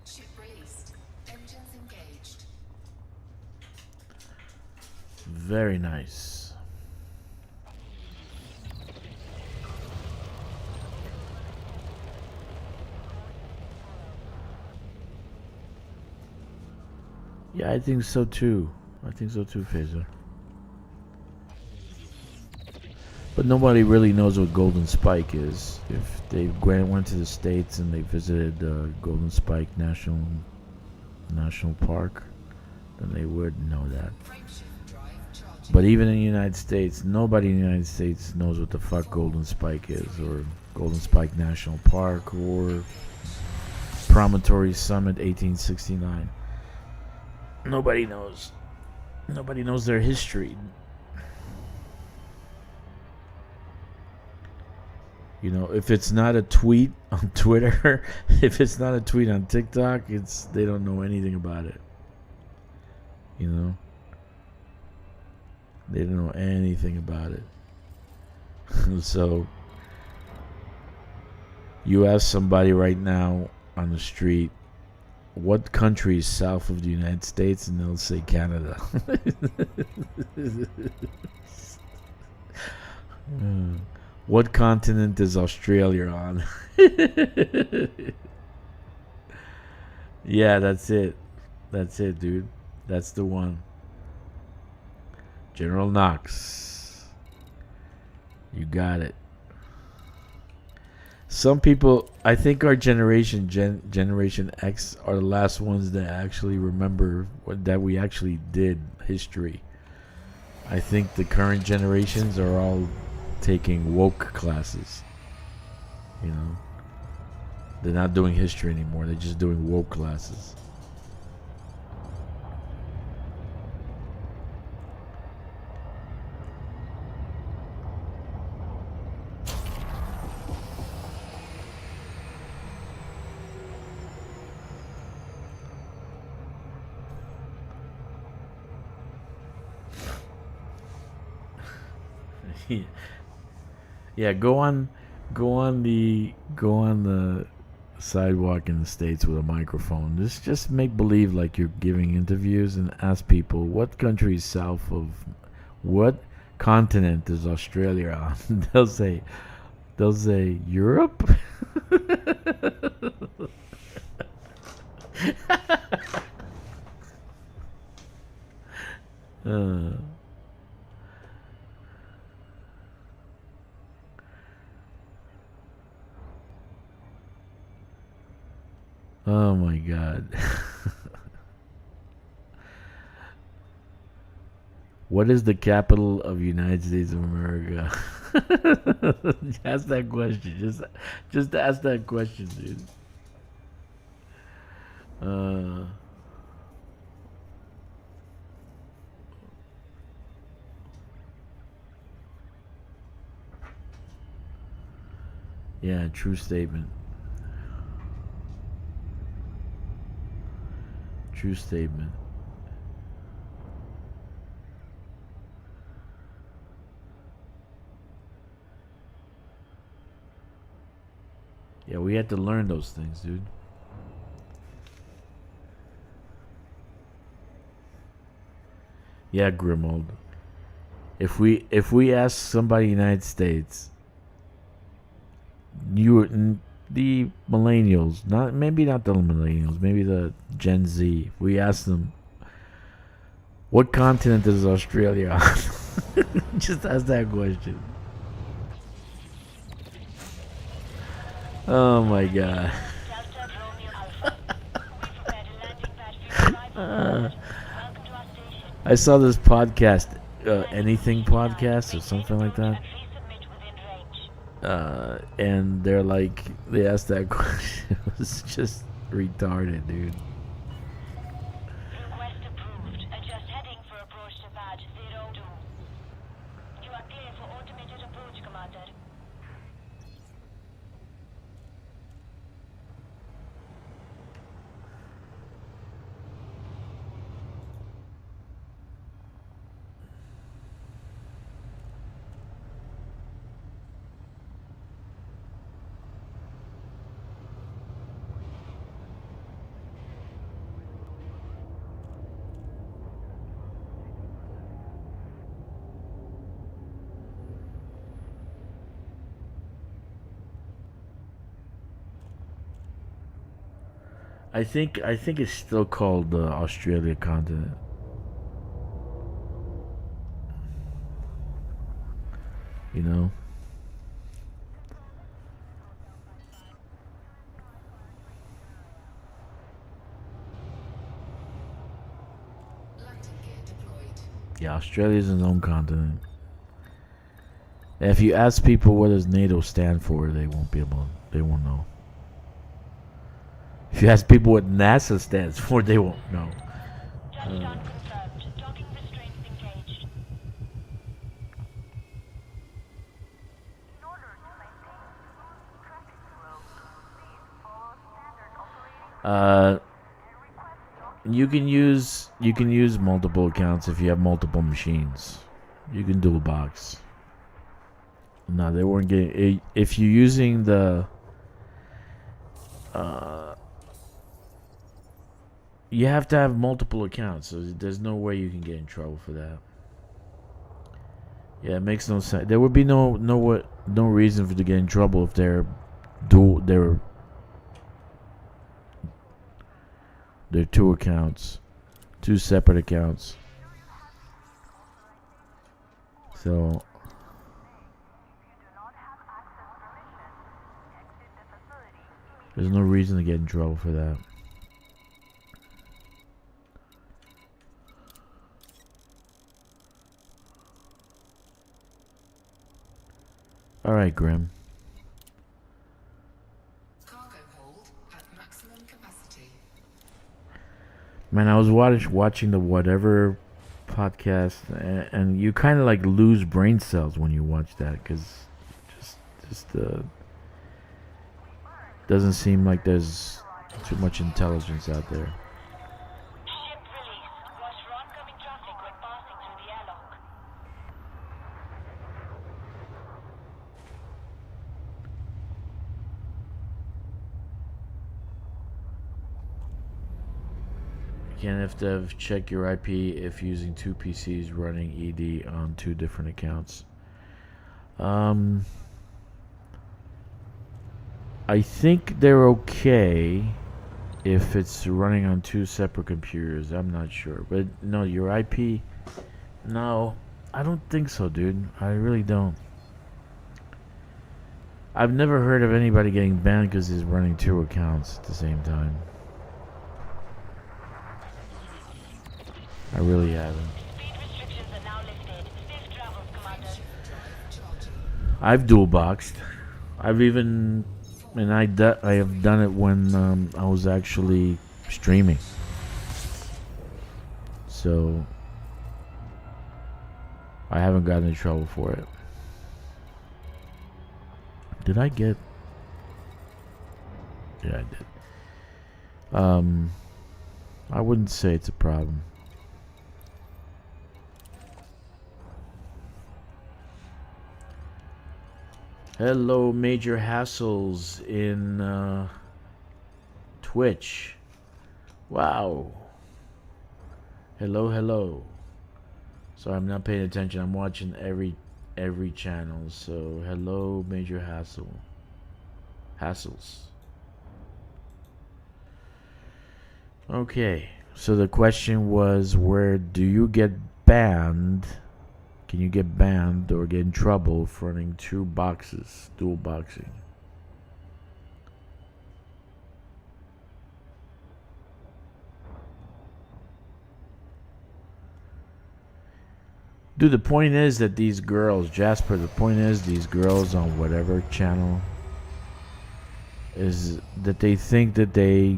Ship raised. Engines engaged. Very nice. Yeah, I think so too. I think so too, Phaser. But nobody really knows what Golden Spike is. If they went to the States and they visited Golden Spike National Park, then they would know that. Frameshift drive charging. But even in the United States, nobody in the United States knows what the fuck Golden Spike is, or Golden Spike National Park, or Promontory Summit 1869. Nobody knows. Nobody knows their history. You know, if it's not a tweet on Twitter, if it's not a tweet on TikTok, they don't know anything about it. You know? They don't know anything about it. So, you ask somebody right now on the street, what country is south of the United States, and they'll say Canada. What continent is Australia on? Yeah, that's it. That's it, dude. That's the one. General Knox. You got it. Some people, I think our generation, Generation X, are the last ones that actually remember that we actually did history. I think the current generations are all taking woke classes. You know, they're not doing history anymore. They're just doing woke classes. Yeah, go on the sidewalk in the States with a microphone. Just make believe like you're giving interviews and ask people what country is south of what continent is Australia on. They'll say Europe. Oh my God. What is the capital of United States of America? Ask that question. Just ask that question, dude. Yeah, true statement. True statement. Yeah, we had to learn those things, dude. Yeah, Grimold. If we ask somebody in the United States, the millennials, maybe not the millennials, maybe the Gen Z. We ask them, what continent is Australia on? Just ask that question. Oh my God. Delta Romeo Alpha. We prepared a landing pad 55 Welcome to our station. I saw this podcast, anything podcast or something like that. And resubmit within range. And they asked that question. It was just retarded, dude. Request approved. Adjust heading for approach to pad 02. You are clear for automated approach, Commander. I think it's still called the Australia continent. You know. Landing gear deployed. Yeah, Australia's its own continent. And if you ask people what does NATO stand for, they won't be able. They won't know. If you ask people what NASA stands for, they won't know. Touchdown confirmed. Docking restraints engaged. In order to maintain smooth traffic flow, please follow standard operating and request docking. You can use multiple accounts if you have multiple machines. You can dual box. No, they weren't getting. If you're using the, you have to have multiple accounts. So there's no way you can get in trouble for that. Yeah, it makes no sense. There would be no reason for to get in trouble if they're two accounts, two separate accounts. So If you do not have access permission, exit the facility immediately. there's no reason to get in trouble for that. All right, Grim. Cargo hold at maximum capacity. Man, I was watching the whatever podcast, and you kind of like lose brain cells when you watch that, because just doesn't seem like there's too much intelligence out there. Ship release. Watch for oncoming traffic when passing through the airlock. You have to check your IP if using two PCs running ED on two different accounts. I think they're okay if it's running on two separate computers. I'm not sure, but no, your IP. No, I don't think so, dude. I really don't. I've never heard of anybody getting banned because he's running two accounts at the same time. I really haven't. Speed restrictions are now lifted. Safe travels, Commander. Charging. I've dual boxed. I've even, and I have done it when I was actually streaming. So I haven't gotten in trouble for it. Did I get? Yeah, I did. I wouldn't say it's a problem. Hello, Major Hassles in Twitch. Wow. Hello, hello. Sorry, I'm not paying attention. I'm watching every channel. So, hello, Major Hassles. Okay. So the question was, where do you get banned? Can you get banned or get in trouble for running two boxes, dual boxing? Dude, the point is that these girls, Jasper, the point is these girls on whatever channel is that they think they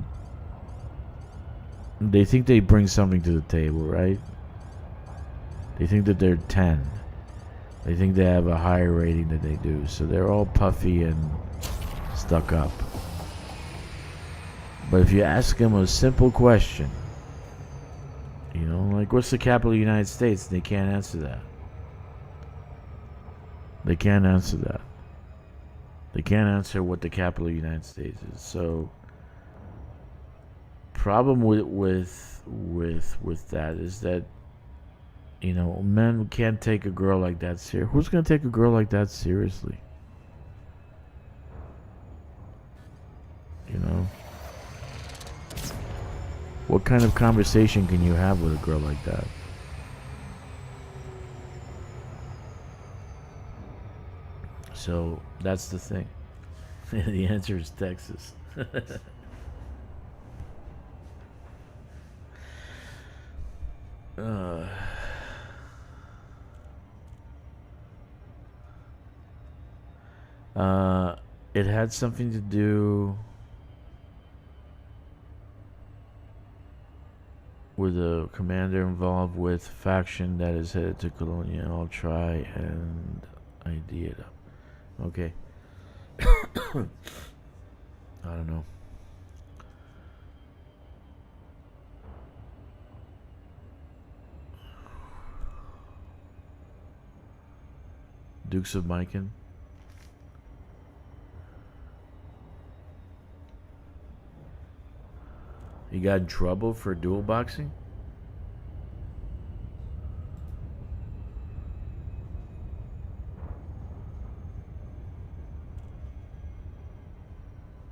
bring something to the table, right? They think that they're 10. They think they have a higher rating than they do. So they're all puffy and stuck up. But if you ask them a simple question, you know, like, what's the capital of the United States? They can't answer that. They can't answer that. They can't answer what the capital of the United States is. So, problem with that is that, you know, men can't take a girl like that serious. Who's gonna take a girl like that seriously? You know. What kind of conversation can you have with a girl like that? So that's the thing. The answer is Texas. uh, it had something to do with a commander involved with faction that is headed to Colonia. I'll try and ID it up. Okay. I don't know. Dukes of Myken. You got in trouble for dual boxing?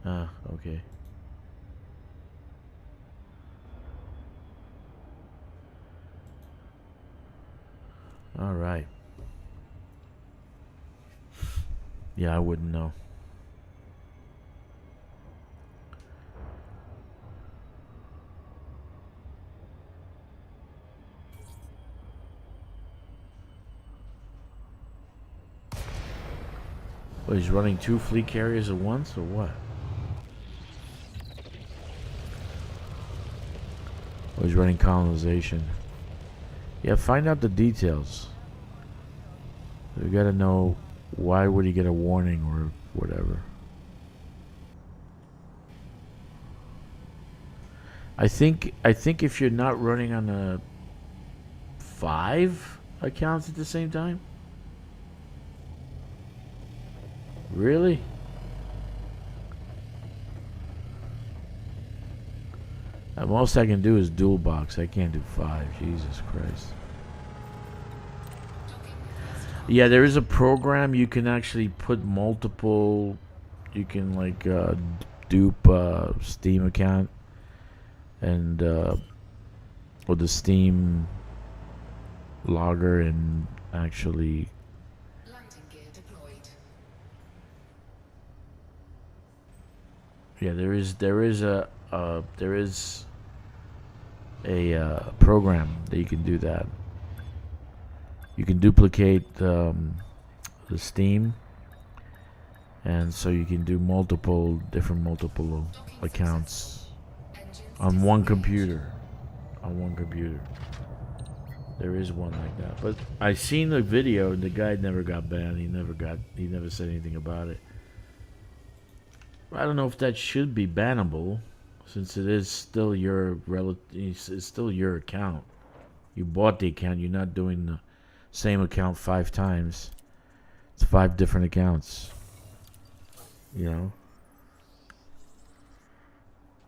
Ah, okay. All right. Yeah, I wouldn't know. Well, he's running 2 fleet carriers at once, or what? Oh, he's running colonization. Yeah, find out the details. We gotta know why would he get a warning or whatever. I think if you're not running on a 5 accounts at the same time. Really? The most I can do is dual box. I can't do 5. Jesus Christ. Yeah, there is a program you can actually put multiple. You can like dupe Steam account and or the Steam logger and actually. Landing gear deployed. Yeah, there is a program that you can do that. You can duplicate the Steam, and so you can do multiple accounts on one computer. There is one like that, but I seen the video and the guy never got banned. He never said anything about it. I don't know if that should be bannable, since it is still your it's still your account. You bought the account. You're not doing the same account 5 times. It's 5 different accounts. You know?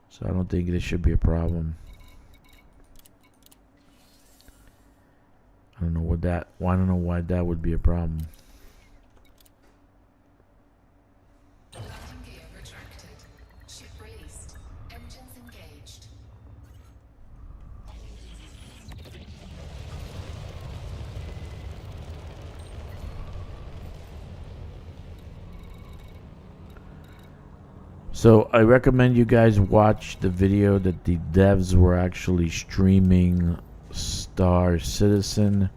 So I don't think this should be a problem. I don't know why that would be a problem. Landing gear retracted. Ship released. Engines engaged. So I recommend you guys watch the video that the devs were actually streaming Star Citizen,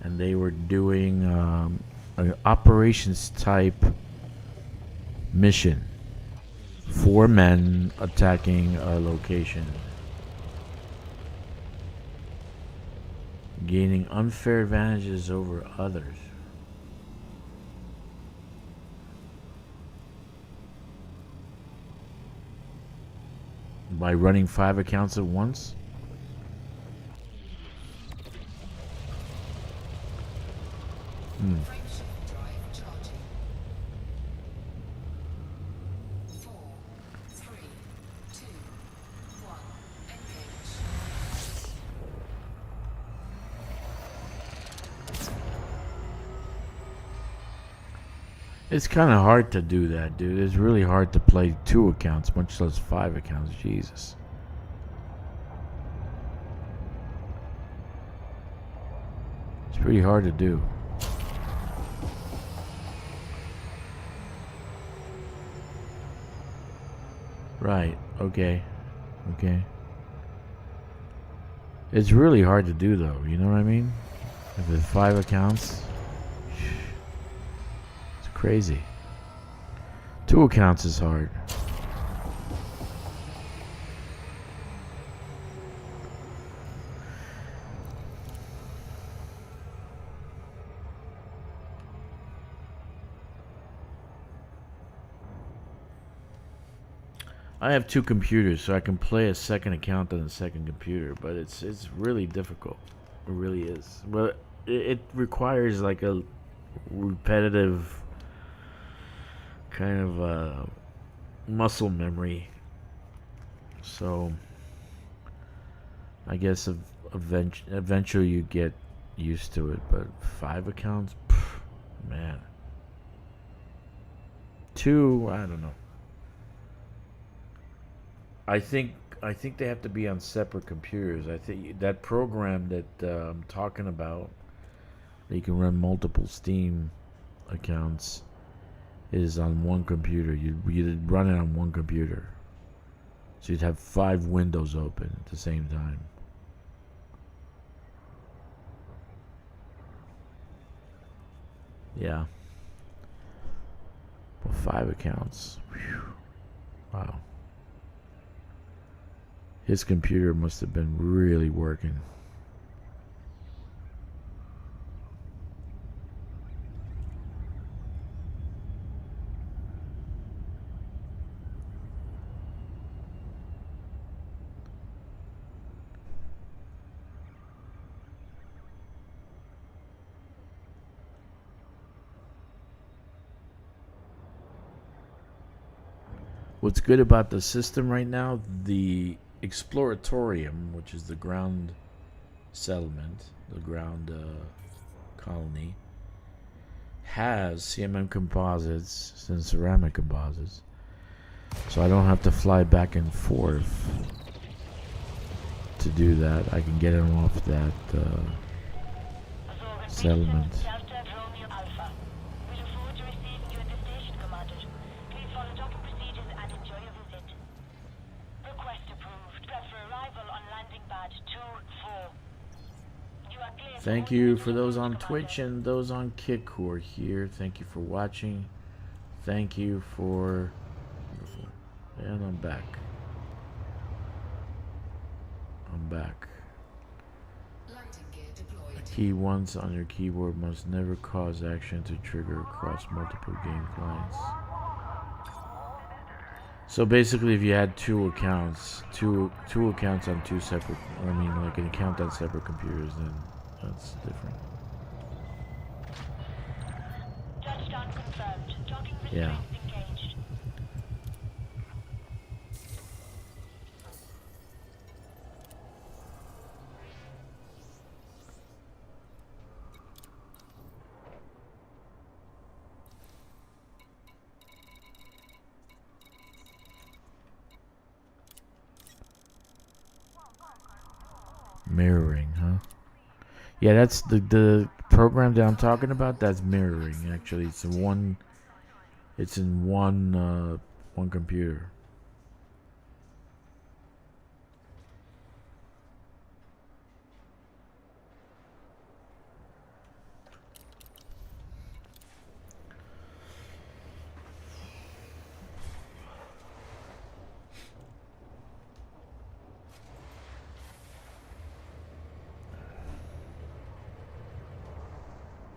and they were doing an operations type mission. 4 men attacking a location, gaining unfair advantages over others. By running 5 accounts at once? Frameshift drive charging. 4, 3, 2, 1. Engage. It's kind of hard to do that, dude. It's really hard to play 2 accounts, much less 5 accounts. Jesus. pretty hard to do. Right, okay. Okay. It's really hard to do though, you know what I mean? If it's 5 accounts, it's crazy. 2 accounts is hard. I have 2 computers, so I can play a second account on the second computer, but it's really difficult. It really is. Well, it requires like a repetitive kind of muscle memory. So I guess eventually you get used to it, but 5 accounts, man. 2, I don't know. I think they have to be on separate computers. I think that program that I'm talking about, that you can run multiple Steam accounts, is on one computer. You'd run it on one computer, so you'd have 5 windows open at the same time. Yeah. Well, 5 accounts. Whew. Wow. His computer must have been really working. What's good about the system right now, the Exploratorium, which is the ground settlement, the ground colony, has CMM composites and ceramic composites. So I don't have to fly back and forth to do that. I can get them off that settlement. Thank you for those on Twitch and those on Kick who are here. Thank you for watching. Thank you for... And I'm back. I'm back. Landing gear deployed. Key once on your keyboard must never cause action to trigger across multiple game clients. So basically, if you had 2 accounts, two accounts on 2 separate, I mean, like an account on separate computers, then that's different. Touchdown confirmed. Docking Yeah. engaged. Mirroring, huh? Yeah, that's the program that I'm talking about. That's mirroring. Actually, it's in one. It's in one computer.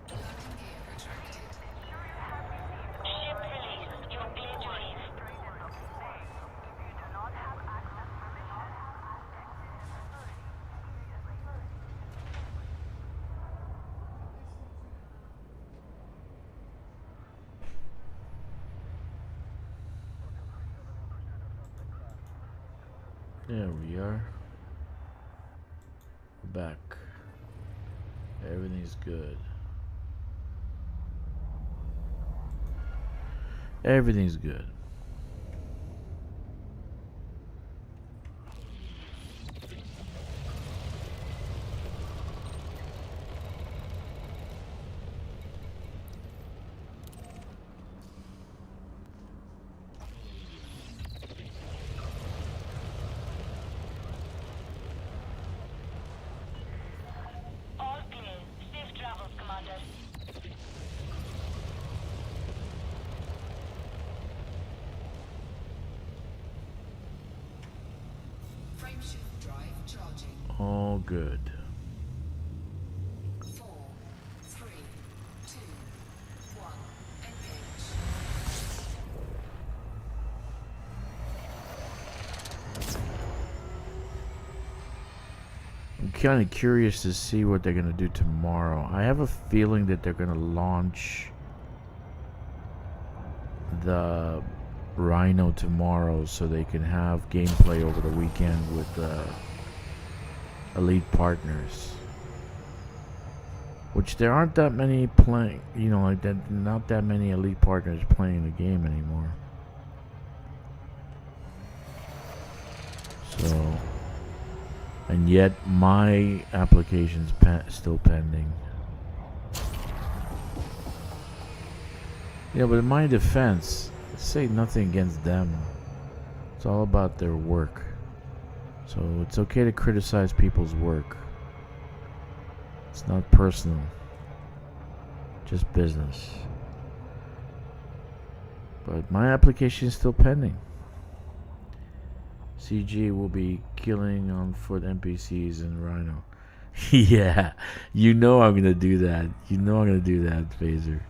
Landing gear retracted. Ship released. You are clear to leave. If you do not have access permission, exit the facility immediately. There we are. We're back. Everything's good. Everything's good. all good. 4, 3, 2, 1. Engage. I'm kind of curious to see what they're going to do tomorrow. I have a feeling that they're going to launch the Rhino tomorrow so they can have gameplay over the weekend with elite partners. Which there aren't that many playing, you know, like that. Not that many elite partners playing the game anymore. So, and yet my application's still pending. Yeah, but in my defense, I say nothing against them. It's all about their work. So it's okay to criticize people's work. It's not personal. Just business. But my application is still pending. CG will be killing on foot NPCs in Rhino. Yeah, you know I'm gonna do that. You know I'm gonna do that, Phaser.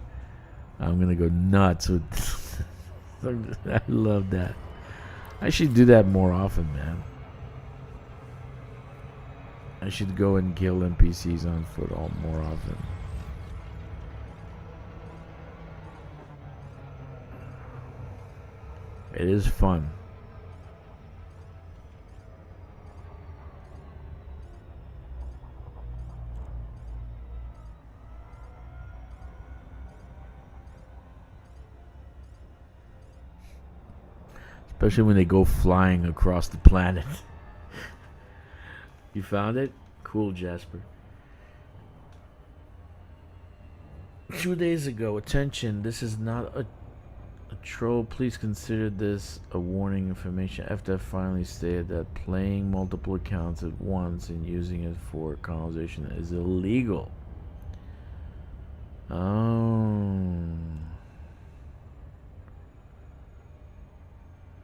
I'm gonna go nuts with. I love that. I should do that more often, man. I should go and kill NPCs on foot all more often. It is fun. Especially when they go flying across the planet. You found it? Cool, Jasper. 2 days ago, attention, this is not a troll. Please consider this a warning information. FDF finally stated that playing multiple accounts at once and using it for colonization is illegal. Oh.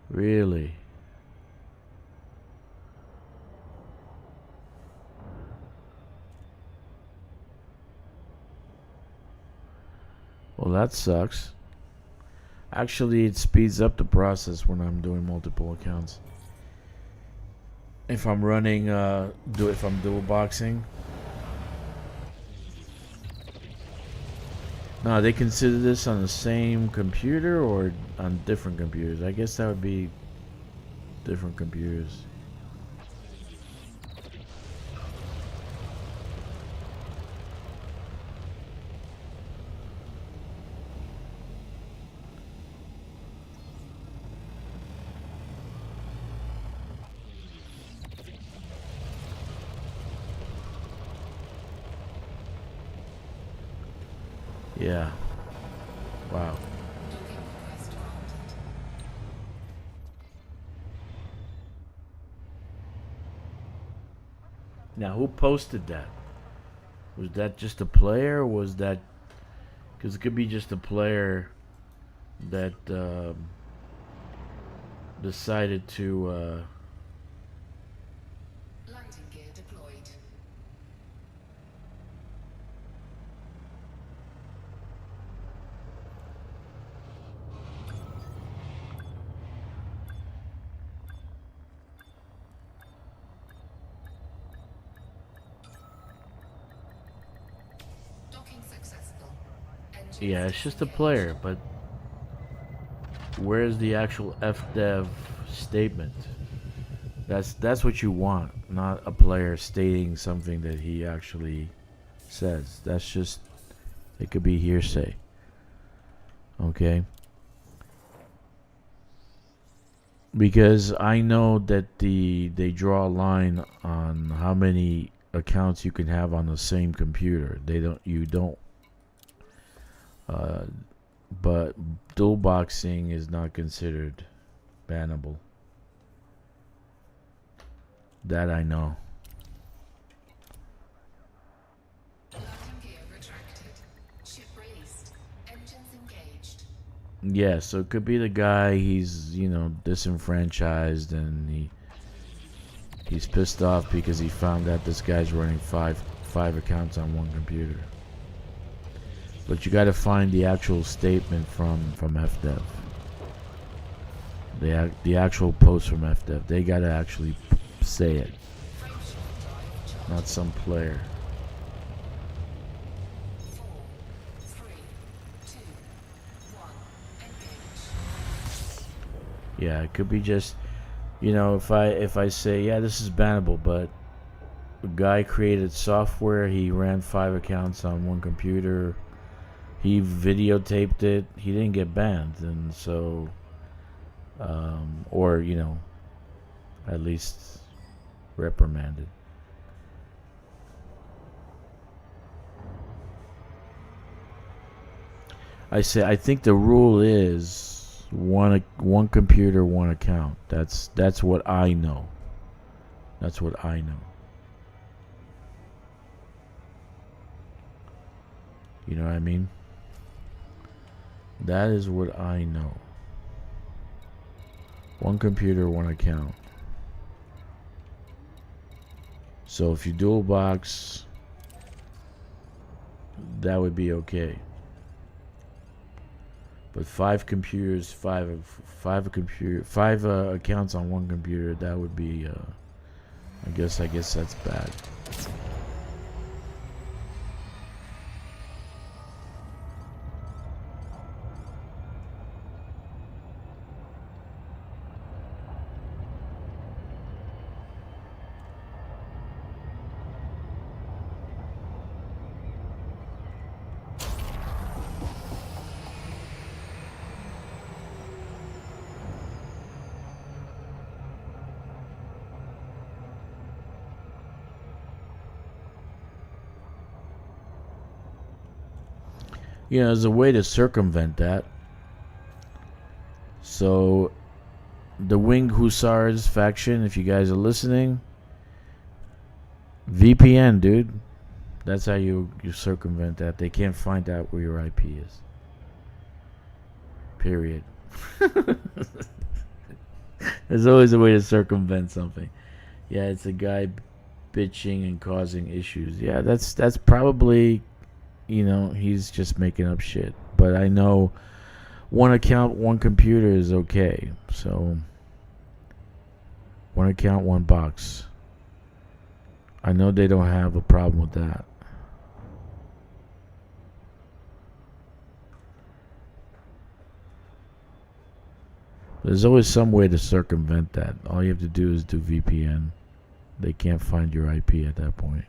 Really? Well, that sucks. Actually, it speeds up the process when I'm doing multiple accounts. If I'm running, if I'm dual boxing. No, they consider this on the same computer or on different computers. I guess that would be different computers. Yeah. Wow. Now, who posted that? Was that just a player, or was that... Because it could be just a player that decided to... Landing gear deployed. Docking successful. Engines Yeah, it's just a disengaged. player, but... Where's the actual FDev statement? That's what you want, not a player stating something that he actually says. That's just... It could be hearsay. Okay? Because I know that they draw a line on how many accounts you can have on the same computer. You don't but dual boxing is not considered bannable. That I know. Landing gear retracted. Ship raised. Engines engaged. Yeah, so it could be the guy, he's, disenfranchised and He's pissed off because he found out this guy's running five accounts on one computer. But you got to find the actual statement from FDev. The actual post from FDev. They got to actually say it, not some player. 4, 3, 2, 1, engage. Yeah, it could be just, you know, if I say, yeah, this is bannable, but the guy created software, he ran 5 accounts on one computer, he videotaped it, he didn't get banned, and so, or, you know, at least reprimanded. I think the rule is one computer, one account. That's what I know. That's what I know. You know what I mean? That is what I know. One computer, one account. So if you dual box, that would be okay. But 5 computers, 5 accounts on one computer, that would be I guess that's bad. You know, there's a way to circumvent that. So, the Winged Hussars faction, if you guys are listening, VPN, dude. That's how you circumvent that. They can't find out where your IP is. Period. There's always a way to circumvent something. Yeah, it's a guy bitching and causing issues. Yeah, that's probably, you know, he's just making up shit. But I know one account, one computer is okay. So, one account, one box. I know they don't have a problem with that. There's always some way to circumvent that. All you have to do is do VPN. They can't find your IP at that point.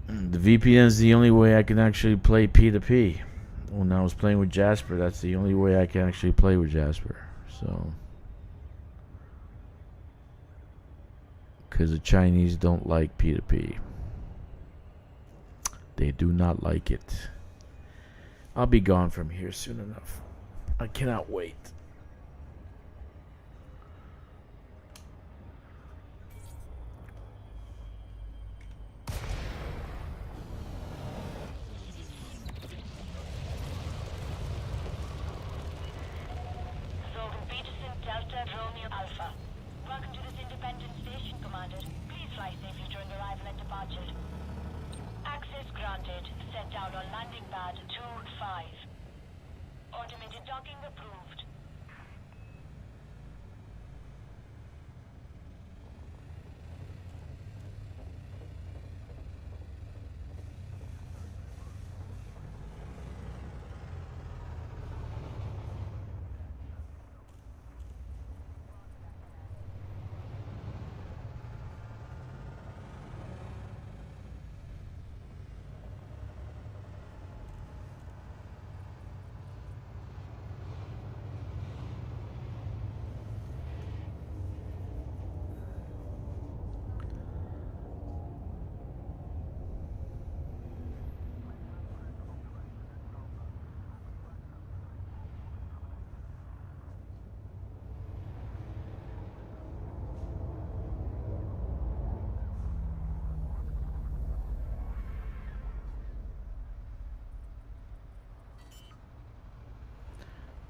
The VPN is the only way I can actually play P2P. When I was playing with Jasper, that's the only way I can actually play with Jasper. So, because the Chinese don't like P2P. They do not like it. I'll be gone from here soon enough. I cannot wait. Delta Romeo Alpha. Welcome to this independent station, Commander. Please fly safely during arrival and departure. Access granted. Set down on landing pad 2-5. Automated docking approved.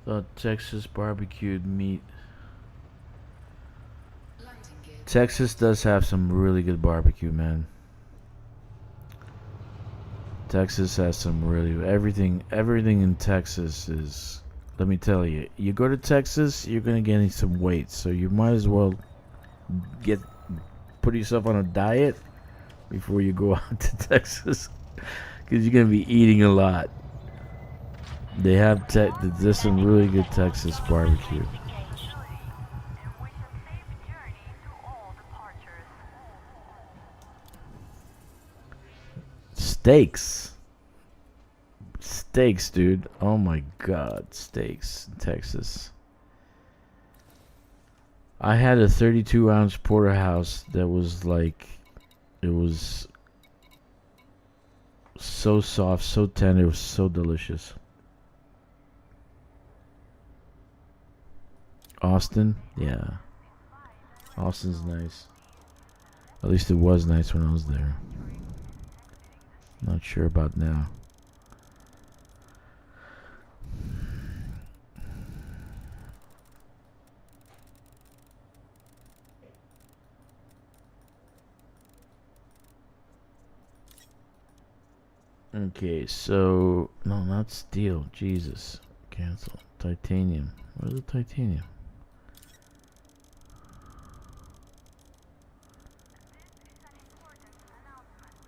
Thought Texas barbecued meat. Landing gear. Texas does have some really good barbecue, man. Texas has some really everything in Texas is, let me tell you, you go to Texas, you're gonna gain some weight, so you might as well get put yourself on a diet before you go out to Texas, because you're gonna be eating a lot. They have there's some really good Texas barbecue. And wish a safe journey to all departures. Steaks, dude. Oh my god, steaks in Texas. I had a 32-ounce porterhouse that was like, it was so soft, so tender, it was so delicious. Austin? Yeah. Austin's nice. At least it was nice when I was there. Not sure about now. Okay, so no, not steel. Jesus, cancel. Titanium. Where's the titanium? This is an important announcement.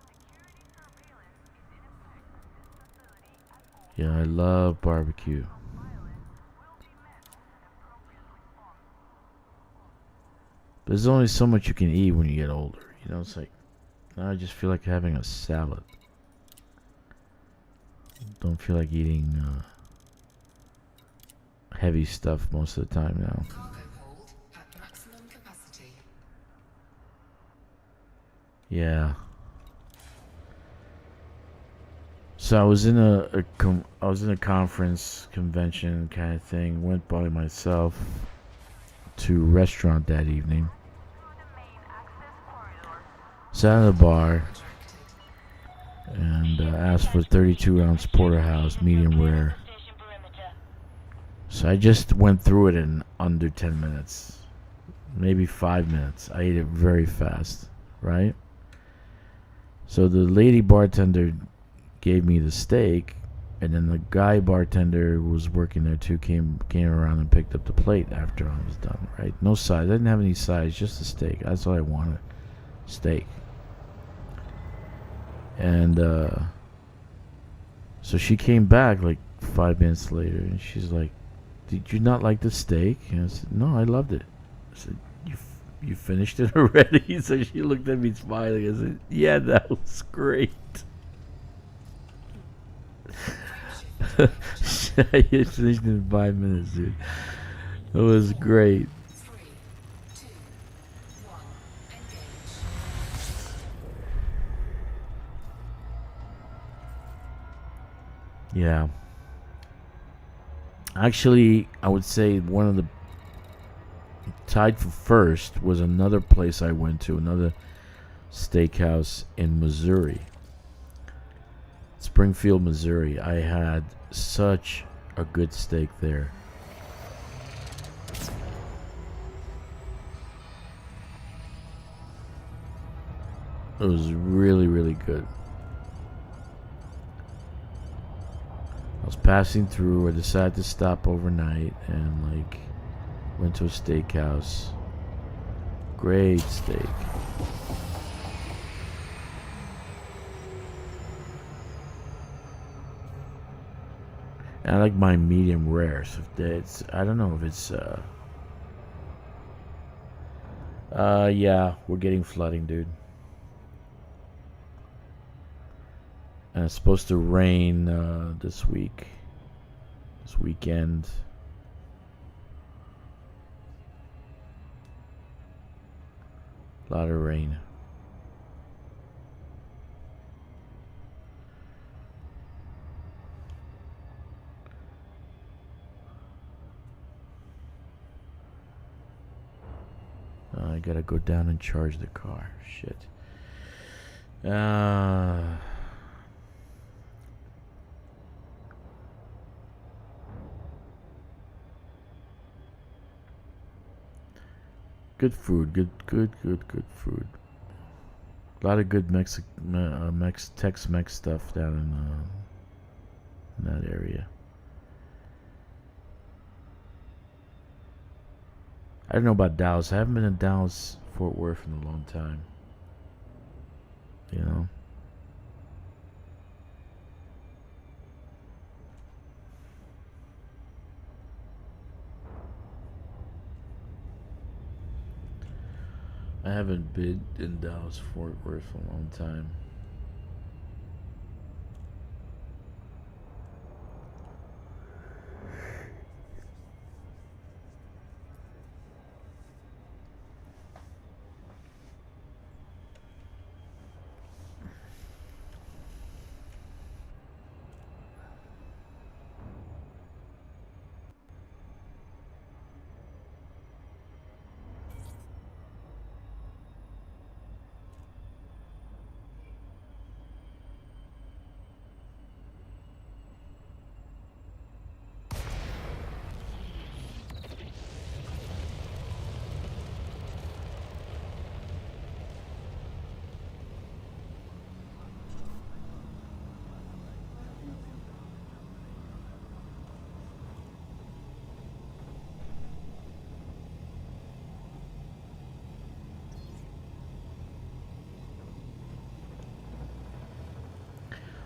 Security surveillance is in effect at this facility at all Yeah, I love barbecue. violence will be met with an appropriate response. There's only so much you can eat when you get older. You know, it's like, now I just feel like having a salad. Don't feel like eating heavy stuff most of the time now. Cargo hold at maximum capacity. Yeah. So I was in a conference convention kind of thing. Went by myself to a restaurant that evening. Through the main access corridor. Sat at a bar Retracted. and asked for 32-ounce porterhouse, medium rare. Station perimeter. So I just went through it in under 10 minutes, maybe 5 minutes. I ate it very fast, right? So the lady bartender gave me the steak, and then the guy bartender who was working there too came around and picked up the plate after I was done, right? No sides. I didn't have any sides, just the steak. That's all I wanted, steak. And so she came back like 5 minutes later, and she's like, "Did you not like the steak?" And I said, "No, I loved it." I said, "You finished it already?" So she looked at me smiling. I said, "Yeah, that was great." I finished it in 5 minutes, dude. It was great. 3, 2, 1. Engage. Yeah. Actually, I would say one of the tied for first was another place I went to, another steakhouse in Missouri. Springfield, Missouri. I had such a good steak there. It was really, really good. I was passing through. I decided to stop overnight and like went to a steakhouse. Great steak. And I like my medium rare. So if it's, I don't know if it's yeah, we're getting flooding, dude. And it's supposed to rain this weekend. A lot of rain. I gotta go down and charge the car. Shit. good food. Good food. A lot of good Tex-Mex stuff down in that area. I don't know about Dallas. I haven't been in Dallas, Fort Worth in a long time. You know? I haven't been in Dallas, Fort Worth for a long time.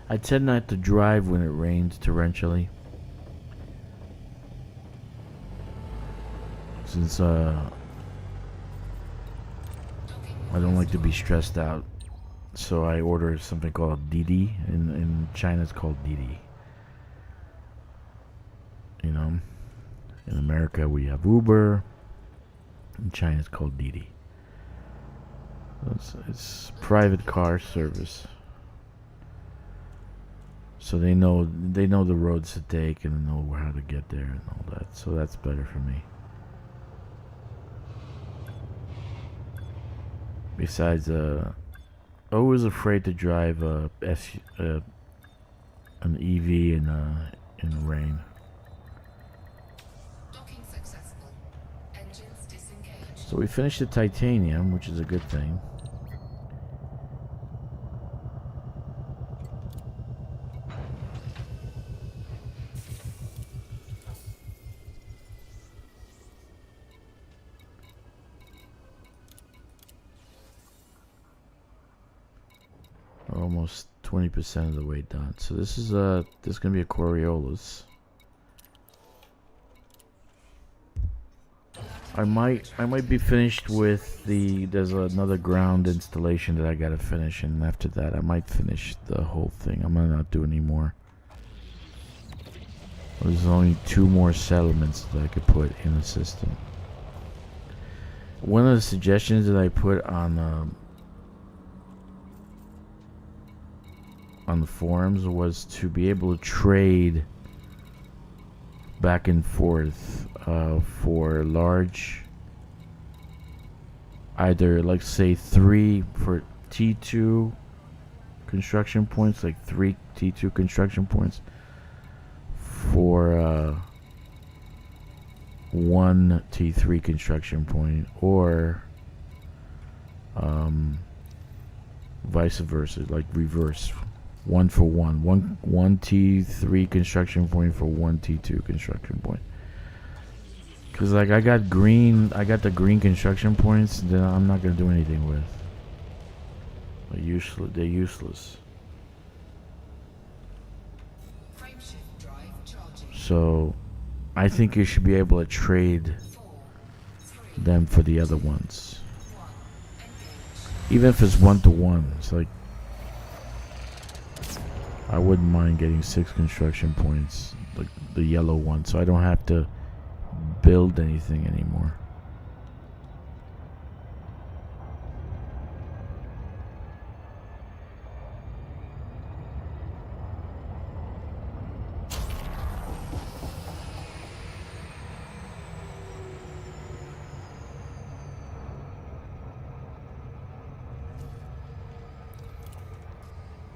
I tend not to drive when it rains torrentially, since I don't like to be stressed out. So I order something called Didi. In China it's called Didi. You know, in America we have Uber. In China it's called Didi. It's private car service. So they know the roads to take and know how to get there and all that. So that's better for me. Besides, always afraid to drive an EV in the rain. Docking successful. Engines disengaged. So we finished the titanium, which is a good thing. Almost 20% of the way done. So this is gonna be a Coriolis. I might be finished with there's another ground installation that I gotta finish, and after that I might finish the whole thing. I'm gonna not do any more. There's only 2 more settlements that I could put in the system. One of the suggestions that I put on the forums was to be able to trade back and forth for large, either like say 3 for T2 construction points, like 3 T2 construction points for 1 T3 construction point, or vice versa, like reverse. 1 for 1. One T3 construction point for 1 T2 construction point. Cause like I got the green construction points that I'm not gonna do anything with. They're useless. Frameshift drive charging. So I think you should be able to trade 4, 3, them for the other ones. 1. Engage. Even if it's 1-to-1. It's like I wouldn't mind getting 6 construction points, like the yellow one, so I don't have to build anything anymore.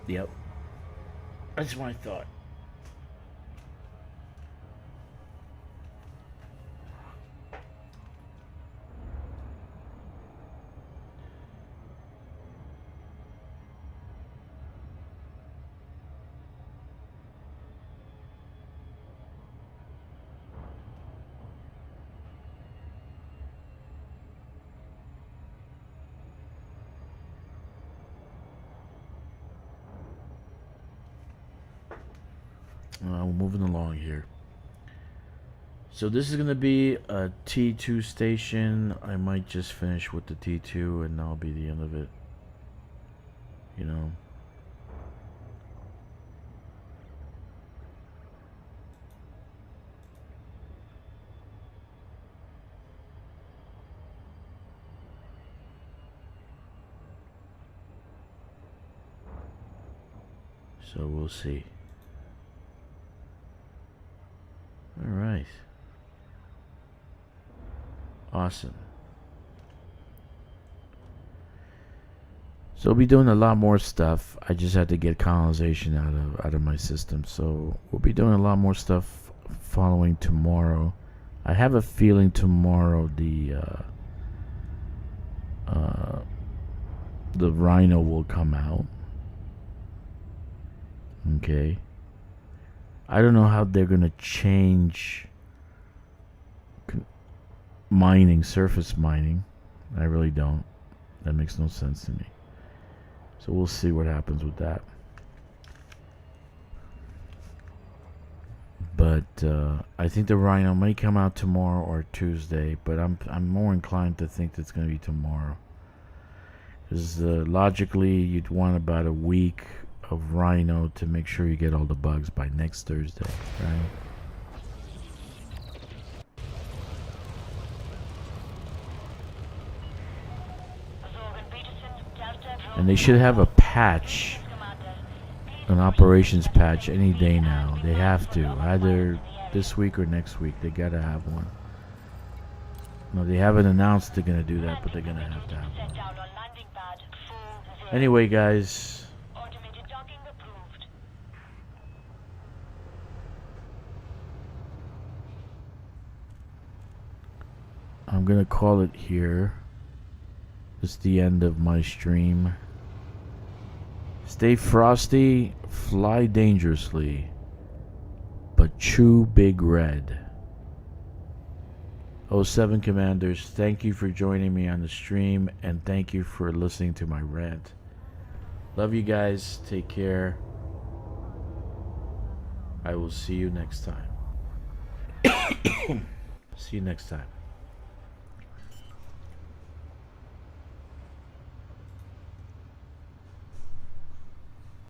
Yep. That's my thought. We're moving along here. So this is gonna be a T2 station. I might just finish with the T2 and that'll be the end of it. You know. So we'll see. All right. Awesome. So we'll be doing a lot more stuff. I just had to get colonization out of my system. So we'll be doing a lot more stuff following tomorrow. I have a feeling tomorrow the Rhino will come out. Okay. I don't know how they're gonna change mining, surface mining. I really don't. That makes no sense to me. So we'll see what happens with that. But I think the Rhino may come out tomorrow or Tuesday. But I'm more inclined to think that it's going to be tomorrow. Because logically, you'd want about a week of Rhino to make sure you get all the bugs by next Thursday, right? And they should have a patch, an operations patch any day now. They have to, either this week or next week. They gotta have one. No, they haven't announced they're gonna do that, but they're gonna have to have one. Anyway, guys, I'm gonna call it here. This is the end of my stream. Stay frosty, fly dangerously, but chew big red. 07 Commanders, thank you for joining me on the stream, and thank you for listening to my rant. Love you guys. Take care. I will see you next time. See you next time.